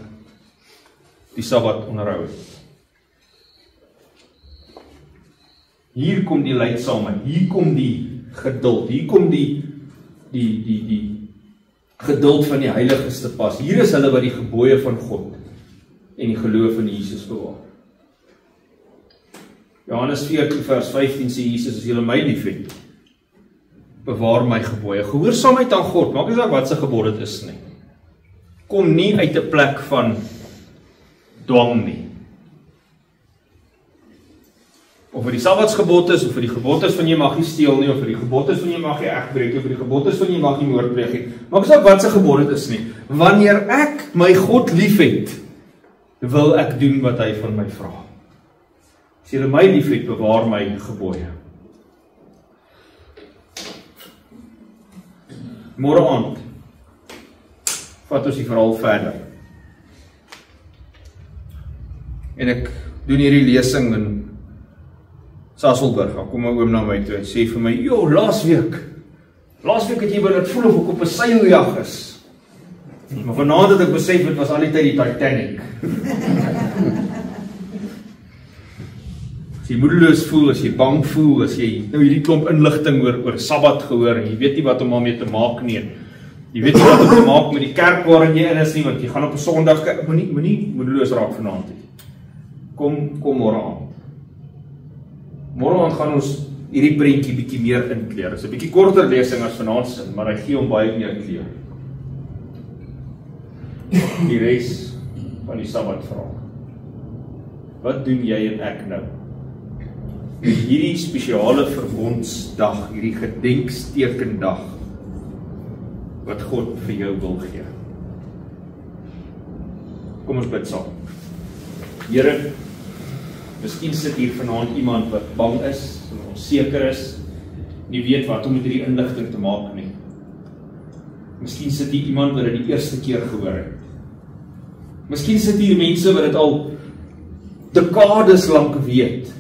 die Sabbat onderhou het. Hier kom die lydsaamheid, hier kom die geduld, hier kom die geduld van die heiliges te pas. Hier is hulle wat die gebooie van God en die geloof in Jesus bewaar. Johannes 14 vers 15 sê Jesus, as julle my liefhet, bewaar my gebooie. Gehoorsaamheid aan God, maak nie saak wat se gebod dit is nie. Kom nie uit 'n plek van dwang nie. Of vir die Sabbatsgebod is, of vir die gebod is van jy mag nie steel nie, of vir die gebod is van jy mag nie egbreek nie, of vir die gebod is van jy mag nie moord pleeg nie. Maak nie saak wat se gebod dit is nie. Wanneer ek my God liefhet, wil ek doen wat hy van my vra. As julle my liefhet, bewaar my gebooie. Môre aand vat ons die verhaal verder. En ek doen hierdie lesing in Sasolburg. Kom my oom na my toe en sê vir my, "Jo, laasweek het jy laat voel of ek op 'n seiljag is." Maar vanaand het ek besef dit was al die tyd die Titanic. As jy moedeloos voel, as jy bang voel, as jy nou hierdie klomp inligting oor Sabbat gehoor en jy weet nie wat om daarmee te maak nie. Jy weet nie wat om te maak met die kerk waarin jy in is nie, want jy gaan op 'n Sondag kyk. Moenie moedeloos raak vanaand nie. Kom môre aan. Môre aan gaan ons hierdie prentjie bietjie meer inkleer. Dit is 'n bietjie korter lesing as vanaand se, maar hy gee hom baie meer kleur. Die res van die Sabbat verhaal. Wat doen jy en ek nou? Hierdie spesiale verbondsdag, hierdie gedenkstekendag wat God vir jou wil gee. Kom ons bid saam. Here, miskien sit hier vanaand iemand wat bang is, onseker is, nie weet wat om met hierdie inligting te maak nie. Miskien sit hier iemand wat dit die eerste keer gehoor het. Miskien sit hier mense wat dit al dekades lank weet.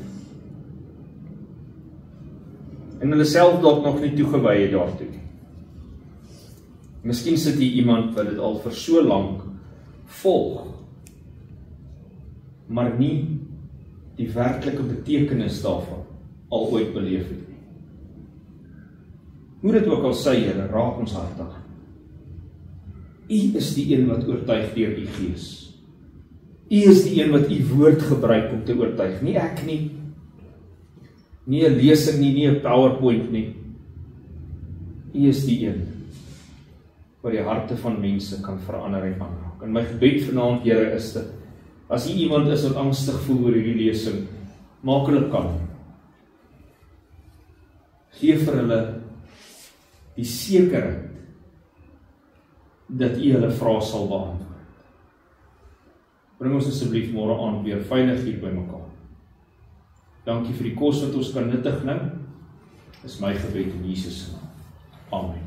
En hulle self dalk nog nie toegewy het daartoe nie. Miskien sit hier iemand wat dit al vir so lank volg, maar nie die werklike betekenis daarvan al ooit beleef het nie. Hoe dit ook al sy, Here, raak ons hart aan. U is die een wat oortuig deur u Gees. U is die een wat u woord gebruik om te oortuig, nie ek nie. Nie 'n lesing nie, nie 'n PowerPoint nie. U is die een wat die harte van mense kan verander en aanraak. En my gebed vanaand, Here, is dit, as hier iemand is wat angstig voel oor hierdie lesing, maak hulle kalm. Gee vir hulle die sekerheid dat u hulle vrae sal beantwoord. Bring ons asseblief môre aand weer veilig hier by mekaar. Dankie vir die kos wat ons kan nuttig nou. Dis my gebed in Jesus se naam. Amen.